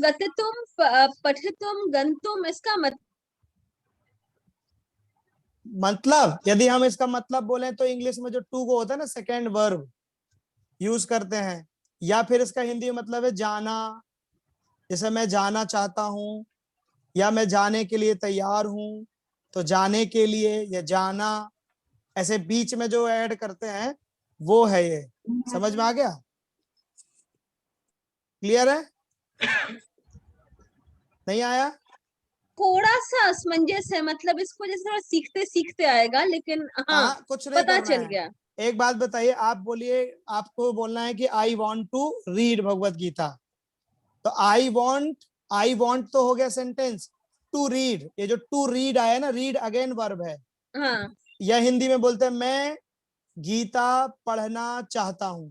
गतितुम पठितुम गंतुम इसका मतलब यदि हम इसका मतलब बोलें तो इंग्लिश में जो टू गो होता है ना, सेकेंड वर्ब यूज करते हैं, या फिर इसका हिंदी मतलब है जाना। जैसे मैं जाना चाहता हूं या मैं जाने के लिए तैयार हूं, तो जाने के लिए या जाना, ऐसे बीच में जो ऐड करते हैं वो है ये। समझ में आ गया? क्लियर है? नहीं आया? थोड़ा सा असमंजस है, मतलब इसको जैसे थोड़ा सीखते सीखते आएगा, लेकिन हाँ हाँ, कुछ नहीं पता करना चल है। गया। एक बात बताइए, आप बोलिए, आपको बोलना है कि I want to read Bhagavad Gita, तो आई वॉन्ट तो हो गया सेंटेंस। टू रीड, ये जो टू रीड आया ना, रीड अगेन वर्ब है। हाँ या हिंदी में बोलते हैं मैं गीता पढ़ना चाहता हूं।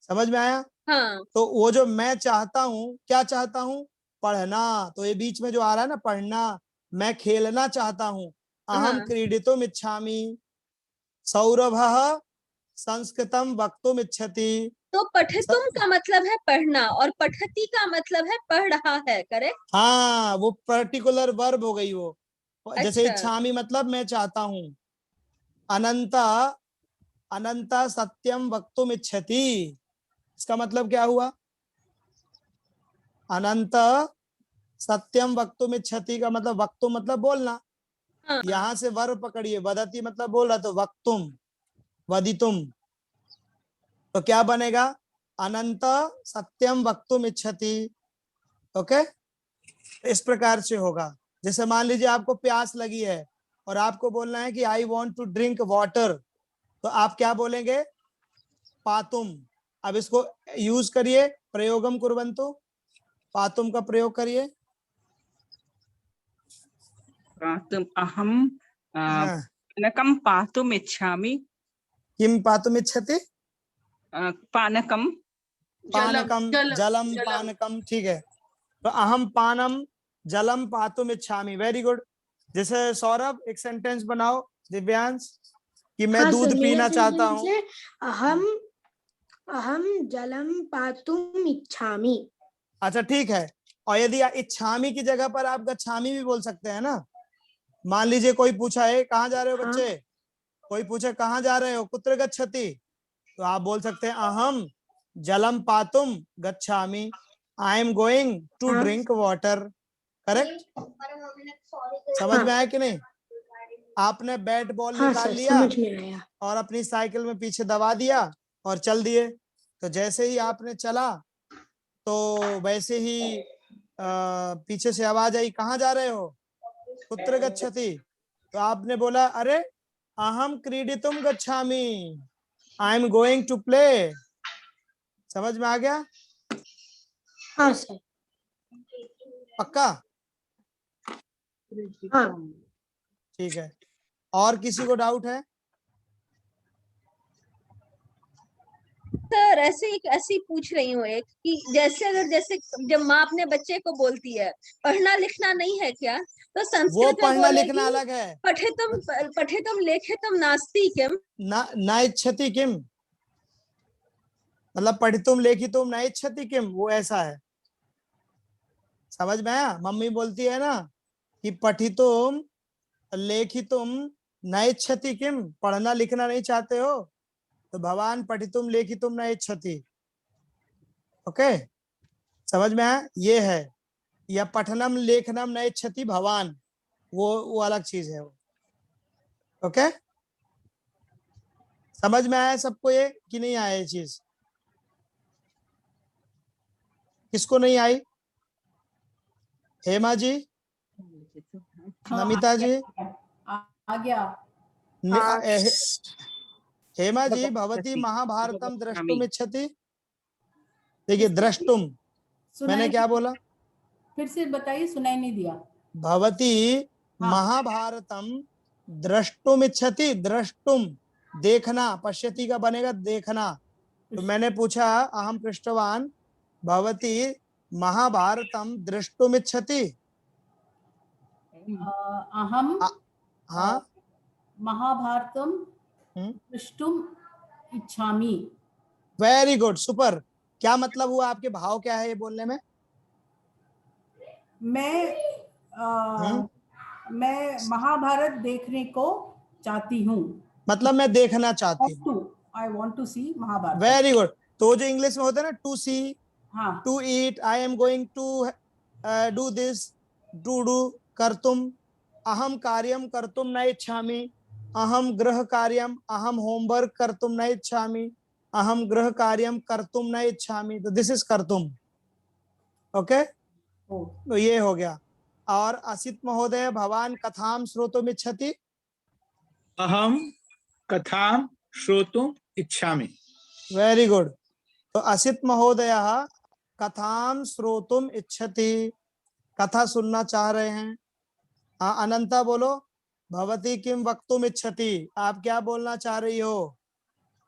समझ में आया? हाँ तो वो जो मैं चाहता हूं, क्या चाहता हूं? पढ़ना। तो ये बीच में जो आ रहा है ना पढ़ना, मैं खेलना चाहता हूं, अहम हाँ क्रीडितुम इच्छामि। सौरभः संस्कृतम वक्तुम इच्छति। तो पठितुम का मतलब है पढ़ना और पठति का मतलब है पढ़ रहा है, करेक्ट? हाँ, वो पर्टिकुलर वर्ब हो गई वो। जैसे अच्छा इच्छामि मतलब मैं चाहता हूं। अनंत अनंत सत्यम वक्तुम इच्छति, इसका मतलब क्या हुआ? अनंत सत्यम वक्तुम इच्छति का मतलब वक्तुम मतलब बोलना। हाँ यहां से वर्ब पकड़िए, वदति मतलब बोल रहा, तो वक्तुम वदितुम, तो क्या बनेगा? अनंत सत्यम वक्तुम इच्छति। ओके, इस प्रकार से होगा। जैसे मान लीजिए आपको प्यास लगी है और आपको बोलना है कि I want to drink water, तो आप क्या बोलेंगे? पातुम। अब इसको यूज करिए, प्रयोगम कुर्वन्तु, पातुम का प्रयोग करिए। पातुम अहम हाँ, पानकम पातुम इच्छामि। किम पातुम इच्छति? पानकम पानकम, जलम जलम जलम पानकम, ठीक है। तो अहम पानम जलम पातुम इच्छामि, वेरी गुड। जैसे सौरभ एक सेंटेंस बनाओ, दिव्यांश, कि मैं हाँ दूध सर, मेरा पीना चाहता सेंटेंस हूँ। है अहम अहम जलम पातुम इच्छामि। अच्छा ठीक है, और यदि इच्छामी की जगह पर आप गच्छामी भी बोल सकते हैं ना। मान लीजिए कोई पूछा है कहाँ जा रहे हो हाँ। बच्चे, कोई पूछे कहाँ जा रहे हो, कुत्र गच्छति, तो आप बोल सकते हैं अहम जलम पातुम गच्छामि, आई एम गोइंग टू हाँ। Drink water. करेक्ट? समझ हाँ में आया कि नहीं? आपने बैट बॉल हाँ निकाल सर, लिया समझ में आया। और अपनी साइकिल में पीछे दबा दिया और चल दिए। तो जैसे ही आपने चला तो वैसे ही पीछे से आवाज आई, कहाँ जा रहे हो, कुत्र गच्छति, तो आपने बोला अरे अहम क्रीडितुम गच्छामि, I am going to play. समझ में आ गया? हाँ सर। पक्का? हाँ ठीक है, और किसी को डाउट है? सर, ऐसे ही पूछ रही हूँ एक कि जैसे जब माँ अपने बच्चे को बोलती है पढ़ना लिखना नहीं है क्या, तो वो संस्कृत में पढ़ना लिखना बोलेगी अलग है। पठितुम लेखितुम नास्ति किम। ना इच्छति किम, मतलब पढ़ितुम लेखितुम ना इच्छति किम, वो ऐसा है। समझ में आया? मम्मी बोलती है ना कि पठितुम लेखितुम न इच्छति किम, पढ़ना लिखना नहीं चाहते हो, तो भवान पठितुम लेखितुम न इच्छति। ओके, समझ में आया? ये है। या पठनम लेखनम न इच्छति भवान, वो अलग चीज है वो। ओके, समझ में आया सबको ये कि नहीं आया ये चीज? किसको नहीं आई? हेमा जी, नमिता जी, आ गया। हेमा जी, भवती महाभारतम द्रष्टुम इच्छति। देखिए द्रष्टुम, मैंने क्या बोला? फिर से बताइए, सुनाई नहीं दिया। भवती महाभारतम द्रष्टुम इच्छति। द्रष्टुम देखना, पश्यति का बनेगा देखना। तो मैंने पूछा, अहम पृष्ठवान भवती महाभारतम द्रष्टुम इच्छति। अहम हाँ, महाभारतम द्रष्टुम इच्छामि। Very good, super. क्या मतलब हुआ? आपके भाव क्या है ये बोलने में? मैं महाभारत देखने को चाहती हूँ। मतलब मैं देखना चाहती हूँ। I want to see Mahabharat. Very good. तो जो इंग्लिश में होता है ना, टू सी, हाँ, to eat, I am going to do this, to do, कर्तुम, अहम कार्यम कर्तुम न इच्छामि, अहम गृह कार्यम, अहम होमवर्क कर्तुम न इच्छामि, अहम गृह कार्यम कर्तुम न इच्छामि। तो दिस इज कर्तुम। ओके, तो ये हो गया। और असित महोदय, भवान कथाम श्रोतुम इच्छति। अहम कथाम श्रोतुम इच्छामि। Very good. तो असित महोदय कथाम श्रोतुम इच्छति, कथा सुनना चाह रहे हैं। हाँ, अनंता बोलो, भवती किम वक्तुम इच्छति, आप क्या बोलना चाह रही हो?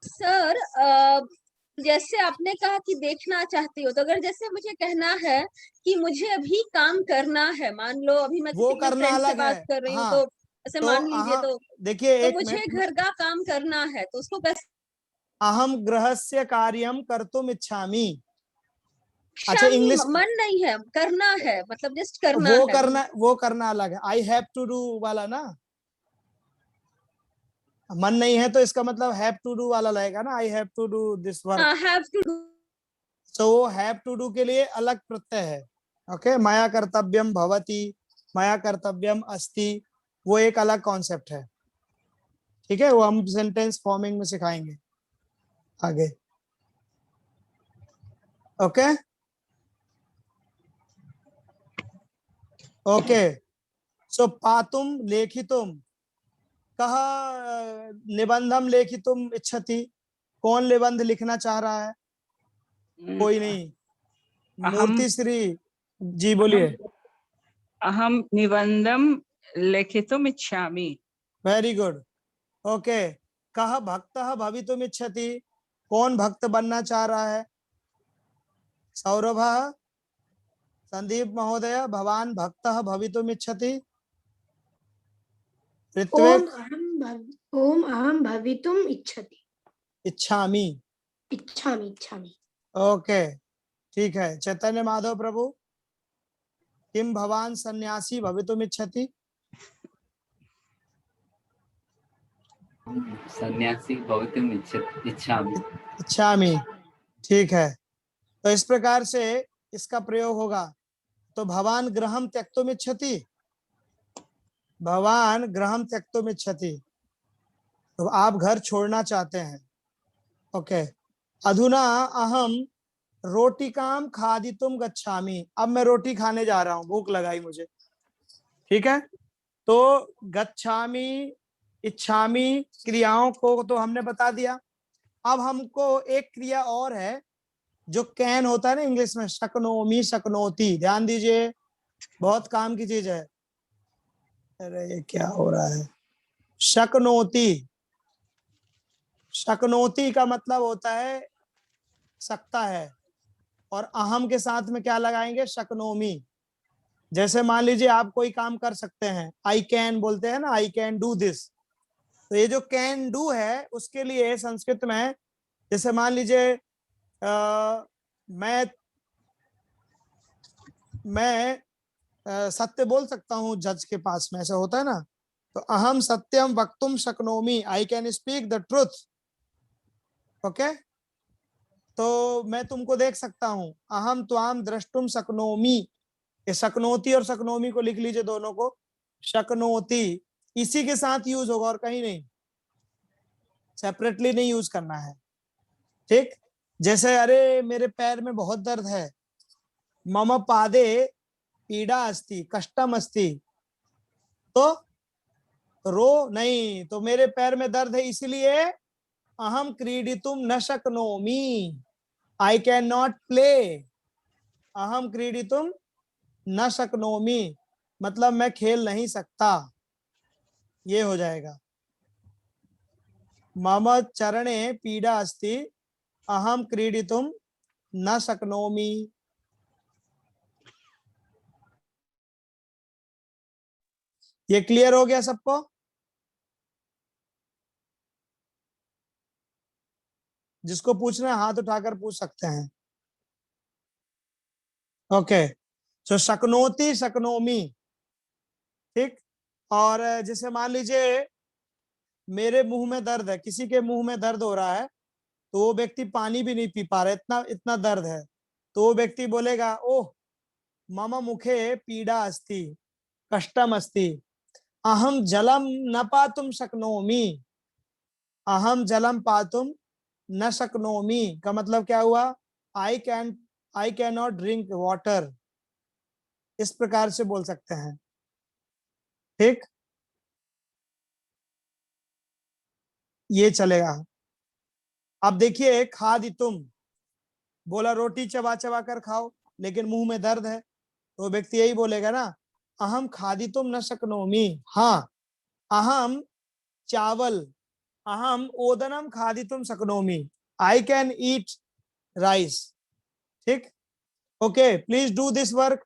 सर जैसे आपने कहा कि देखना चाहती हो, तो अगर जैसे मुझे कहना है कि मुझे अभी काम करना है, मान लो अभी मैं वो किसी करना फ्रेंड से अलग बात है। कर रही हूँ, हाँ, तो ऐसे तो मान लीजिए, तो देखिए एक मुझे मिनट, घर का काम करना है, तो उसको कैसे? अहम गृहस्य कार्यम कर्तुम इच्छामि। अच्छा, शामी इंग्लिश मन नहीं है, करना है, मतलब जस्ट करना है। वो करना अलग है। आई हैव टू डू वाला ना, मन नहीं है तो इसका मतलब हैव टू डू वाला लगेगा ना, I have to do this work. हाँ, हैव टू डू। तो वो हैव टू डू के लिए अलग प्रत्यय है। ओके, मया कर्तव्यम भवति, मया कर्तव्यम अस्ति, वो एक अलग कॉन्सेप्ट है। ठीक है, वो हम सेंटेंस फॉर्मिंग में सिखाएंगे आगे। ओके ओके, सो पातुम लेखितुम, कह निबंधम लेखितुम इच्छति। कौन निबंध लिखना चाह रहा है? कोई नहीं। मूर्ति श्री जी बोलिए। अहम निबंधम लेखितुम इच्छामि। Very good. ओके, कह भक्तः भवितुम इच्छति। कौन भक्त बनना चाह रहा है? सौरभ, संदीप महोदय, भवान भक्तः भवितुम इच्छति। ऋत्विक, ओम अहम भवितुम इच्छति। इच्छामि। इच्छामि इच्छामि। ओके, ठीक है। चैतन्य माधव प्रभु, किम भवान सन्यासी भवितुम इच्छति। सन्यासी भवितुम इच्छामि। इच्छामि, ठीक है। तो इस प्रकार से इसका प्रयोग होगा। तो भवान गृहम त्यक्तुम इच्छति, भवान गृहम त्यक्तुम इच्छति, तो आप घर छोड़ना चाहते हैं। ओके, अधुना अहम रोटिकाम खादितुम गच्छामि। अब मैं रोटी खाने जा रहा हूं, भूख लगाई मुझे। ठीक है, तो गच्छामि, इच्छामि क्रियाओं को तो हमने बता दिया। अब हमको एक क्रिया और है जो कैन होता है ना इंग्लिश में, शक्नोमी, शक्नोती। ध्यान दीजिए, बहुत काम की चीज है। अरे ये क्या हो रहा है? शक्नोती, शक्नोती का मतलब होता है सकता है, और अहम के साथ में क्या लगाएंगे? शक्नोमी। जैसे मान लीजिए आप कोई काम कर सकते हैं, आई कैन बोलते हैं ना, आई कैन डू दिस। तो ये जो कैन डू है उसके लिए संस्कृत में, जैसे मान लीजिए मैं सत्य बोल सकता हूँ जज के पास में, ऐसा होता है ना। तो अहम सत्यम वक्तुम शक्नोमी, I can speak the truth. Okay, तो मैं तुमको देख सकता हूँ। अहम त्वाम द्रष्टुम शक्नोमी, ये शक्नोती और शक्नोमी को लिख लीजिए, दोनों को। शक्नोती इसी के साथ यूज होगा और कहीं नहीं। सेपरेटली नहीं यूज करना है। ठीक, जैसे अरे मेरे पैर में बहुत दर्द है, मम पादे पीड़ा अस्ति कष्टम अस्ति, तो रो नहीं, तो मेरे पैर में दर्द है इसलिए अहम क्रीडितुम न शक्नोमि, आई कैन नॉट प्ले। अहम क्रीडितुम न शक्नोमि मतलब मैं खेल नहीं सकता, ये हो जाएगा। मम चरणे पीड़ा अस्ति अहम क्रीडितुम न शक्नोमि। ये क्लियर हो गया सबको? जिसको पूछना है हाथ उठाकर पूछ सकते हैं। ओके, सो शक्नोति शक्नोमि। ठीक, और जैसे मान लीजिए मेरे मुंह में दर्द है, किसी के मुंह में दर्द हो रहा है, तो वो व्यक्ति पानी भी नहीं पी पा रहा, इतना इतना दर्द है, तो वो व्यक्ति बोलेगा ओह मम मुखे पीड़ा अस्ति कष्टम अस्ति अहम जलम न पातुम शक्नोमि। अहम जलम पातुम न शक्नोमि का मतलब क्या हुआ? I can not drink water, इस प्रकार से बोल सकते हैं। ठीक, ये चलेगा। अब देखिए खादितुम बोला रोटी चबा चबा कर खाओ, लेकिन मुंह में दर्द है, तो व्यक्ति यही बोलेगा ना अहम खादितुम न शक्नोमि। हाँ, अहम चावल अहम ओदनम खादितुम शक्नोमि, आई कैन ईट राइस। ठीक, okay please do this work.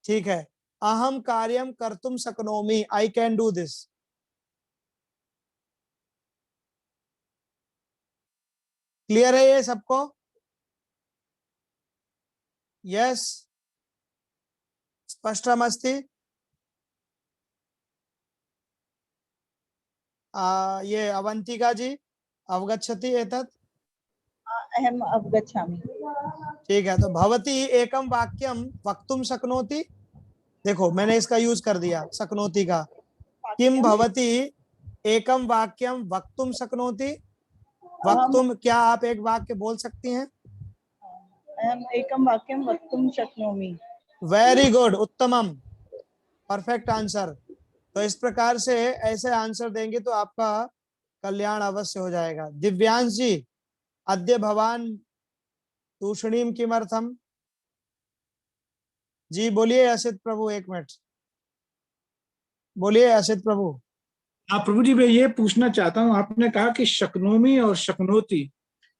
ठीक है, अहम कार्यम कर्तुम शक्नोमि, I can do this. Clear है ये सबको? यस, स्पष्टमस्ति? ये अवंतिका जी अवगच्छति एतत्? अहम अवगच्छामि। ठीक है, तो भवती एकम वाक्यम वक्तुम शक्नोति। देखो मैंने इसका यूज कर दिया शक्नोति का। किम भवती एकम वाक्यम वक्तुम शक्नोति। वक्तुम, क्या आप एक वाक्य बोल सकती हैं? अहम एकम वाक्यम वक्तुम शक्नोमि। वेरी गुड, उत्तमम, परफेक्ट आंसर। तो इस प्रकार से ऐसे आंसर देंगे तो आपका कल्याण अवश्य हो जाएगा। दिव्यांश जी, अद्य भवान तूषणीम किमर्थम? जी बोलिए असित प्रभु, एक मिनट बोलिए असित प्रभु। हाँ प्रभु जी, मैं ये पूछना चाहता हूँ, आपने कहा कि शक्नोमी और शक्नोती,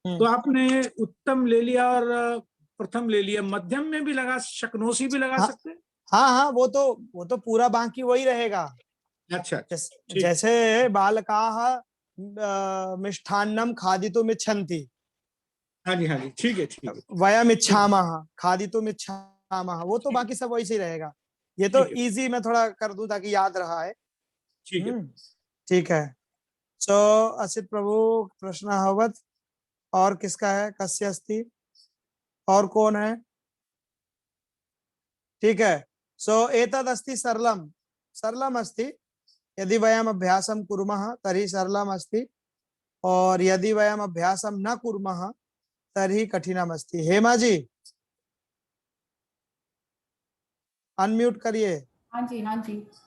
तो आपने उत्तम ले लिया और प्रथम ले लिया, मध्यम में भी लगा शक्नोसी भी लगा सकते हैं? हाँ हाँ, वो तो पूरा बाकी वही रहेगा। अच्छा, जैसे बालकाः मिष्ठान्नम खादितुम इच्छन्ति। हाँ जी हाँ जी, ठीक है ठीक है। वयम इच्छामः खादितुम इच्छामः, वो तो बाकी सब वैसे ही रहेगा। ये तो इजी मैं थोड़ा कर दूं ताकि याद रहा है। ठीक है ठीक है। सो असित प्रभु प्रश्न अभवत्। और किसका है? कस्य अस्ति? और कौन है? ठीक है। सो एतद् अस्ति सरलम, सरलम अस्ति। यदि वयम अभ्यासम कुर्मः तर्हि सरलम अस्ति, और यदि वयम अभ्यासम न कुर्मः तर्हि कठिनम अस्ति। हेमा जी अनम्यूट करिए। हाँ जी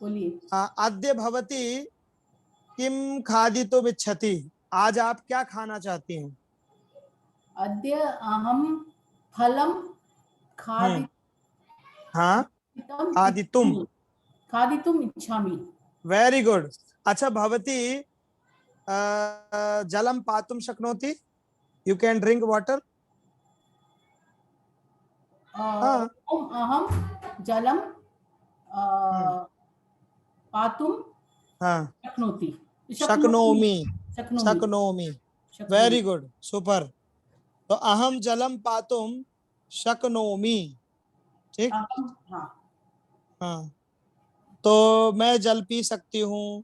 बोलिए। अद्य भवती किम खादितुम इच्छति, आज आप क्या खाना चाहती हैं? अद्य अहम फलम हाँ, खादितुम इच्छामि। Very good. अच्छा, भवती जलम पातुम शक्नोति, यू कैन ड्रिंक वाटर। अहम जलम पातुम शक्नोति, शक्नोमि। Very good, super. तो अहम जलम पातुम शक्नोमि। ठीक, हाँ, तो मैं जल पी सकती हूँ,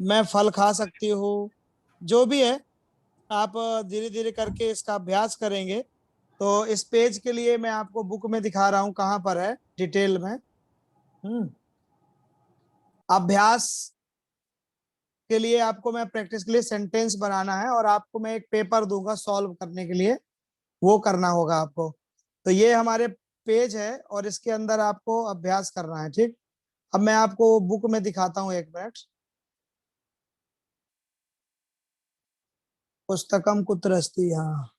मैं फल खा सकती हूँ, जो भी है। आप धीरे धीरे करके इसका अभ्यास करेंगे। तो इस पेज के लिए मैं आपको बुक में दिखा रहा हूँ कहाँ पर है डिटेल में। अभ्यास के लिए आपको मैं प्रैक्टिस के लिए सेंटेंस बनाना है और आपको मैं एक पेपर दूंगा सॉल्व करने के लिए, वो करना होगा आपको। तो ये हमारे पेज है और इसके अंदर आपको अभ्यास करना है, ठीक। अब मैं आपको बुक में दिखाता हूँ, 1 मिनट। पुस्तकम कुत्र अस्ति, हाँ।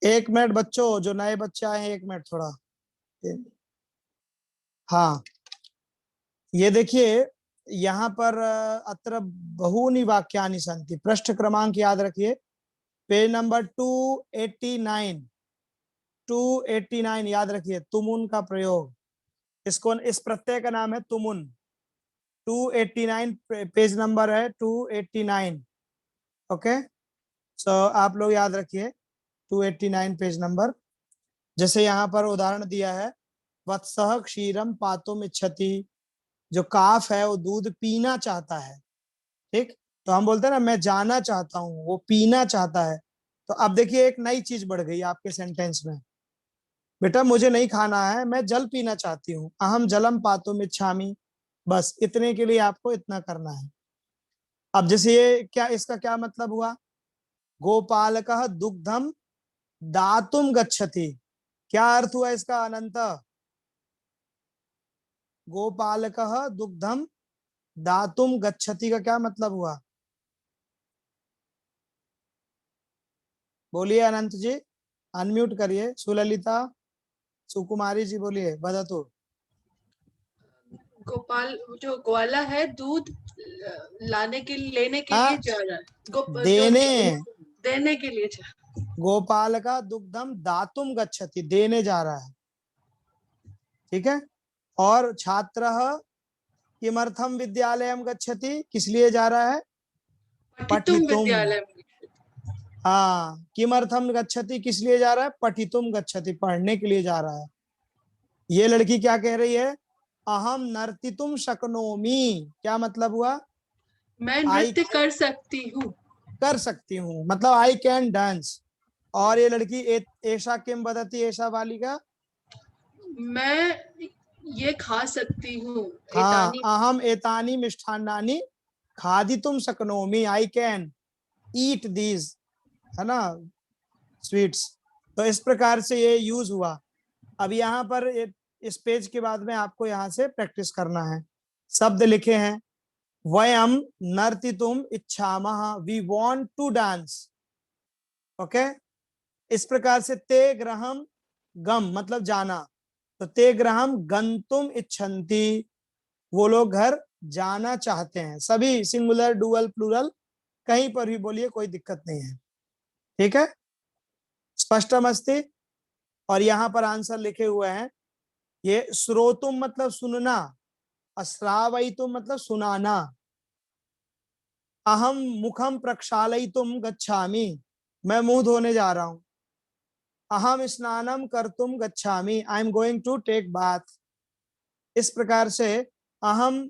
एक मिनट बच्चों, जो नए बच्चे आए हैं, 1 मिनट थोड़ा। हाँ, ये देखिए यहाँ पर अत्र बहूनि वाक्यानि सन्ति। पृष्ठ क्रमांक याद रखिए, पेज नंबर 289, 289 याद रखिए। तुमुन का प्रयोग, इसको, इस प्रत्यय का नाम है तुमुन। 289 पेज नंबर है, 289। ओके, सो आप लोग याद रखिए 289 पेज नंबर। जैसे यहाँ पर उदाहरण दिया है, वत्सः क्षीरम पातुम इच्छति। जो काफ है वो दूध पीना चाहता है, ठीक। तो हम बोलते हैं ना, मैं जाना चाहता हूँ, वो पीना चाहता है। तो अब देखिए एक नई चीज बढ़ गई आपके सेंटेंस में। बेटा मुझे नहीं खाना है, मैं जल पीना चाहती हूँ। अहम जलम पातुम इच्छामि। बस इतने के लिए आपको इतना करना है। अब जैसे ये क्या, इसका क्या मतलब हुआ? गोपालकः दुग्धम दातुम गच्छति। क्या अर्थ हुआ इसका अनंत? गोपालकः दुग्धम दातुम गच्छति का क्या मतलब हुआ? बोलिए अनंत जी, अनम्यूट करिए। सुललिता, सुकुमारी जी बोलिए, बदतु। गोपाल, जो ग्वाला है, दूध लाने के लिए, लेने के हाँ, लिए जा रहा है। देने, देने के लिए जा। गोपाल का दुग्धम दातुम गच्छति, देने जा रहा है, ठीक है। और छात्रः किमर्थम विद्यालयम गच्छति, किस लिए जा रहा है? पठितुम विद्यालय। हाँ, किमर्थम गच्छति, किस लिए जा रहा है? पठितुम गच्छति, पढ़ने के लिए जा रहा है। ये लड़की क्या कह रही है? अहम नर्तितुम शक्नोमि। क्या मतलब हुआ? मैं नृत्य कर सकती हूँ। कर सकती हूँ मतलब आई कैन डांस। और ये लड़की ऐसा किम बदती, ऐसा बालिका, मैं ये खा सकती हूँ। हाँ, अहम एतानी मिष्ठान्नानि खादितुम शक्नोमि, आई कैन ईट दीज, है ना, स्वीट्स। तो इस प्रकार से ये यूज हुआ। अब यहाँ पर इस पेज के बाद में आपको यहाँ से प्रैक्टिस करना है। शब्द लिखे हैं, वयम नर्तितुम इच्छामः, we want to dance. Okay, इस प्रकार से ते ग्रहम गम मतलब जाना, तो ते ग्रहम गंतुम इच्छन्ति, वो लोग घर जाना चाहते हैं। सभी सिंगुलर डुअल प्लूरल कहीं पर भी बोलिए, कोई दिक्कत नहीं है, ठीक है। स्पष्टम अस्ति। और यहाँ पर आंसर लिखे हुए हैं। ये श्रोतुम मतलब सुनना, अश्रावयितुम मतलब सुनाना। अहम मुखम प्रक्षालयितुम गच्छामि, मैं मुंह धोने जा रहा हूं। अहम स्नानम कर्तुम गच्छामि, I am going to take bath. इस प्रकार से अहम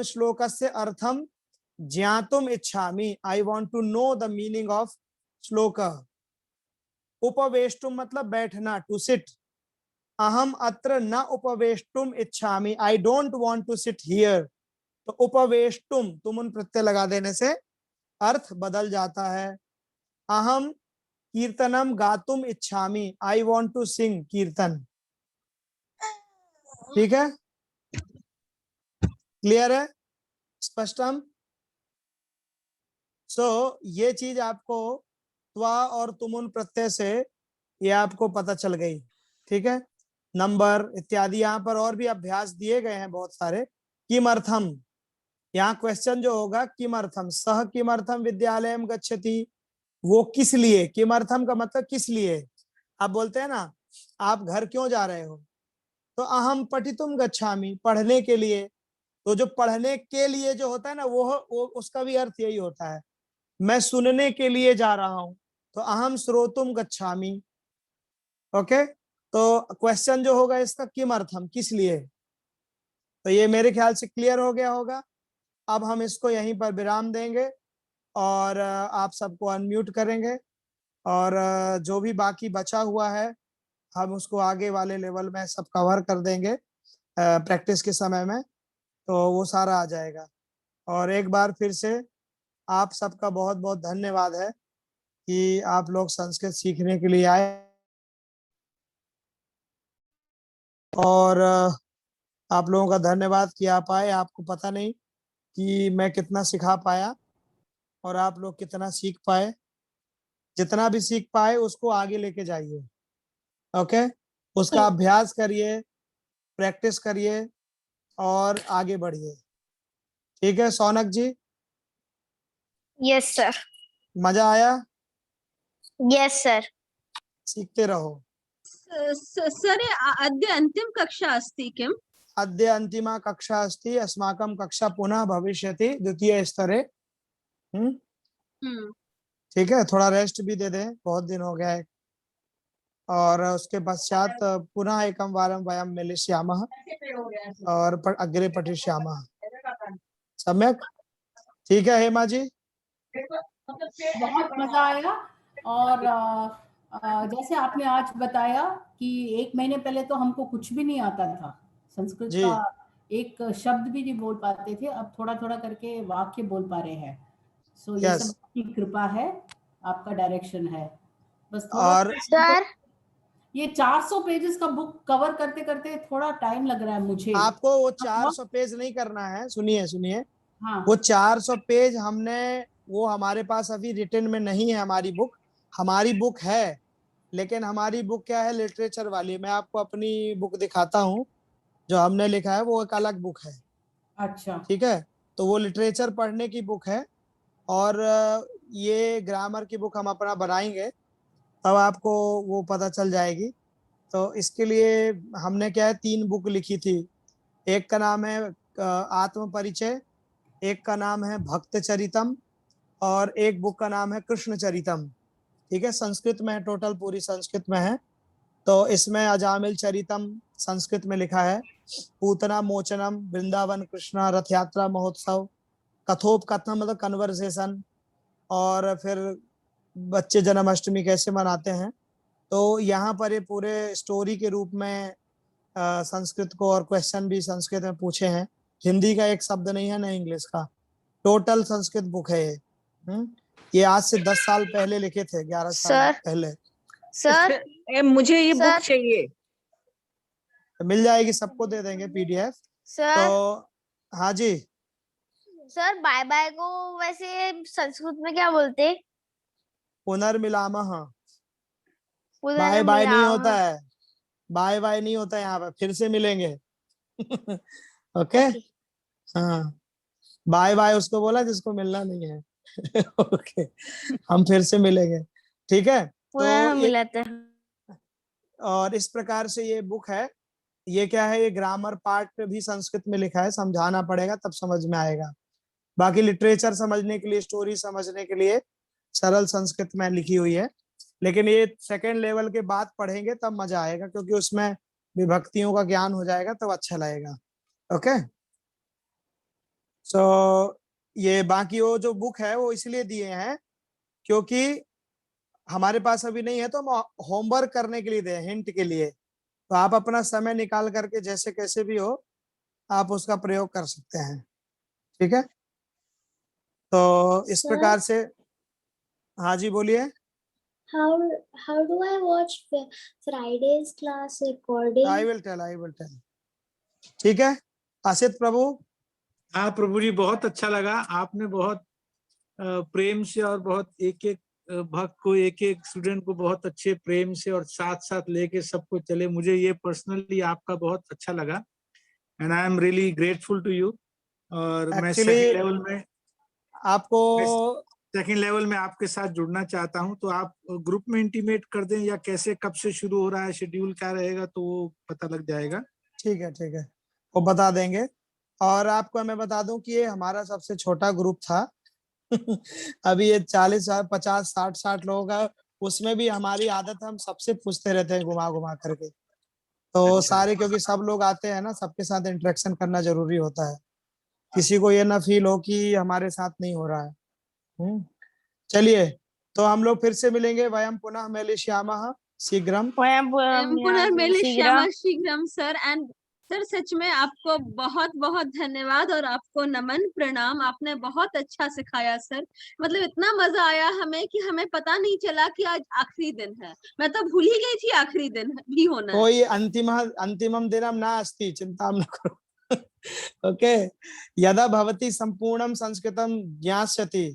श्लोकस्य अर्थम ज्ञातुम इच्छामि, I want to know the meaning of shlok. उपवेष्टुम मतलब बैठना, टू सिट। अहम अत्र न उपवेष्टुम इच्छामि, I don't want to sit here. तो उपवेष्टुम, तुम उन प्रत्यय लगा देने से अर्थ बदल जाता है। अहम कीर्तनम गातुम इच्छामि, आई वांट टू सिंग कीर्तन, ठीक है। क्लियर है? स्पष्टम। सो ये चीज आपको त्वा और तुमुन प्रत्यय से ये आपको पता चल गई, ठीक है। नंबर इत्यादि यहाँ पर और भी अभ्यास दिए गए हैं बहुत सारे। किमर्थम, यहाँ क्वेश्चन जो होगा किमर्थम, सह किमर्थम विद्यालयम गच्छति, वो किस लिए। किमर्थम का मतलब किस लिए। आप बोलते हैं ना, आप घर क्यों जा रहे हो, तो अहम पठितुम गच्छामि, पढ़ने के लिए। तो जो पढ़ने के लिए जो होता है ना, वो उसका भी अर्थ यही होता है, मैं सुनने के लिए जा रहा हूं, तो अहम श्रोतुम गच्छामि। ओके, तो क्वेश्चन जो होगा इसका किमर्थम, किस लिए। तो ये मेरे ख्याल से क्लियर हो गया होगा। अब हम इसको यहीं पर विराम देंगे और आप सबको अनम्यूट करेंगे और जो भी बाकी बचा हुआ है हम उसको आगे वाले लेवल में सब कवर कर देंगे प्रैक्टिस के समय में, तो वो सारा आ जाएगा। और एक बार फिर से आप सबका बहुत बहुत धन्यवाद है कि आप लोग संस्कृत सीखने के लिए आए और आप लोगों का धन्यवाद कि आप आए। आपको पता नहीं कि मैं कितना सिखा पाया और आप लोग कितना सीख पाए। जितना भी सीख पाए उसको आगे लेके जाइए, ओके? उसका अभ्यास करिए, प्रैक्टिस करिए और आगे बढ़िए। ठीक है सौनक जी? Yes sir. मजा आया? Yes sir. सीखते रहो। सर अद्य अंतिम कक्षा अस्ति किम्? अद्य अन्तिमा कक्षा अस्ति, अस्माकं कक्षा पुनः भविष्यति द्वितीय स्तरे। ठीक है, थोड़ा रेस्ट भी दे दें, बहुत दिन हो गया है। और उसके पश्चात पुनः एकं वारं वयं मिलिष्यामः और अग्रे पठिष्यामः। सम्यक? ठीक है हेमा जी? बहुत मजा आया। और जैसे आपने आज बताया कि 1 महीने पहले तो हमको कुछ भी नहीं आता था, संस्कृत जी। का एक शब्द भी नहीं बोल पाते थे, अब थोड़ा थोड़ा करके वाक्य बोल पा रहे हैं। सो ये सब आपकी कृपा है, आपका डायरेक्शन है। बस थोड़ा और सर ये 400 पेजेस का बुक कवर करते करते थोड़ा टाइम लग रहा है मुझे। आपको वो 400 पेज नहीं करना है, सुनिए सुनिए। हाँ। वो 400 पेज वो हमारे पास अभी रिटन में नहीं है। हमारी बुक है, लेकिन हमारी बुक क्या है, लिटरेचर वाली। मैं आपको अपनी बुक दिखाता हूँ, जो हमने लिखा है वो एक अलग बुक है। अच्छा। ठीक है, तो वो लिटरेचर पढ़ने की बुक है और ये ग्रामर की बुक हम अपना बनाएंगे, तब आपको वो पता चल जाएगी। तो इसके लिए हमने क्या है, 3 बुक लिखी थी। एक का नाम है आत्म परिचय, एक का नाम है भक्त चरितम और एक बुक का नाम है कृष्ण चरितम। ठीक है, संस्कृत में है, टोटल पूरी संस्कृत में है। तो इसमें अजामिल चरितम संस्कृत में लिखा है, पूतना मोचनम, वृंदावन कृष्णा, रथ यात्रा महोत्सव, कथोपकथन मतलब कन्वर्सेशन, और फिर बच्चे जन्माष्टमी कैसे मनाते हैं। तो यहाँ पर ये पूरे स्टोरी के रूप में संस्कृत को, और क्वेश्चन भी संस्कृत में पूछे हैं। हिंदी का एक शब्द नहीं है ना इंग्लिश का, टोटल संस्कृत बुक है ये। ये आज से 10 साल पहले लिखे थे, 11 साल पहले। सर मुझे ये बुक चाहिए। मिल जाएगी, सबको दे देंगे पीडीएफ। सर तो हाँ जी सर बाय बाय को वैसे संस्कृत में क्या बोलते? पुनर्मिलामः। बाय बाय नहीं होता है, बाय बाय नहीं होता है यहाँ पे, फिर से मिलेंगे। ओके हाँ, बाय बाय उसको बोला जिसको मिलना नहीं है। ओके, हम फिर से मिलेंगे। ठीक है, तो मिलाते हैं। और इस प्रकार से ये बुक है। ये क्या है, ये ग्रामर पार्ट पे भी संस्कृत में लिखा है, समझाना पड़ेगा तब समझ में आएगा। बाकी लिटरेचर समझने के लिए, स्टोरी समझने के लिए सरल संस्कृत में लिखी हुई है। लेकिन ये सेकेंड लेवल के बाद पढ़ेंगे तब मजा आएगा, क्योंकि उसमें विभक्तियों का ज्ञान हो जाएगा, तब अच्छा लगेगा। ओके, सो ये बाकी वो जो बुक है वो इसलिए दिए हैं क्योंकि हमारे पास अभी नहीं है, तो हम होमवर्क करने के लिए दे, हिंट के लिए। तो आप अपना समय निकाल करके जैसे कैसे भी हो आप उसका प्रयोग कर सकते हैं। ठीक है, तो इस प्रकार से। हाँ जी बोलिए। How do I watch Friday's class recording? I will tell. ठीक है, आसित प्रभु। हाँ प्रभु जी, बहुत अच्छा लगा। आपने बहुत प्रेम से और बहुत एक एक भक्त को, एक एक स्टूडेंट को बहुत अच्छे प्रेम से और साथ साथ लेके सबको चले। मुझे ये पर्सनली आपका बहुत अच्छा लगा and I am really grateful to you. और मैं सेकंड लेवल में आपके साथ जुड़ना चाहता हूं, तो आप ग्रुप में इंटीमेट कर दें, या कैसे, कब से शुरू हो रहा है, शेड्यूल क्या रहेगा, तो वो पता लग जाएगा। ठीक है, वो बता देंगे। और आपको मैं बता दूं कि ये हमारा सबसे छोटा ग्रुप था। अभी ये 40, 50, 60 लोगों का, उसमें भी हमारी आदत, हम सबसे पूछते रहते हैं घुमा घुमा करके। तो सारे, क्योंकि सब लोग आते हैं ना, सबके साथ इंटरेक्शन करना जरूरी होता है। किसी को ये ना फील हो कि हमारे साथ नहीं हो रहा है। चलिए, तो हम लोग फिर से मिलेंगे। वयम पुनः मेलिष्यामः शीघ्रं। पुनर्मिलिष्यामः शीघ्रं सर। एंड सर सच में आपको बहुत बहुत धन्यवाद और आपको नमन प्रणाम। आपने बहुत अच्छा सिखाया सर। मतलब इतना मजा आया हमें कि हमें पता नहीं चला कि आज आखिरी दिन है। मैं तो भूल ही गई थी आखिरी दिन भी होना है। कोई अंतिमं दिनं नास्ति, चिंतां न करो। ओके, यदा भवती संपूर्णं संस्कृतं ज्ञास्यति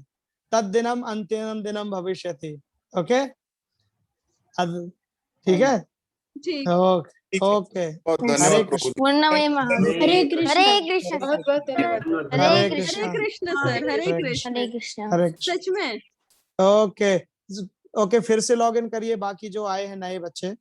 तद्दिनम् अन्तिमं दिनं भविष्यति। ओके, अब ठीक है। ठीक। ओके, हरे कृष्ण। हरे कृष्ण। हरे कृष्ण बहुत बहुत धन्यवाद। हरे हरे कृष्ण। कृष्ण सर। हरे कृष्ण। हरे कृष्ण। हरे कृष्ण। सच में। ओके, फिर से लॉग इन करिए बाकी जो आए हैं नए बच्चे।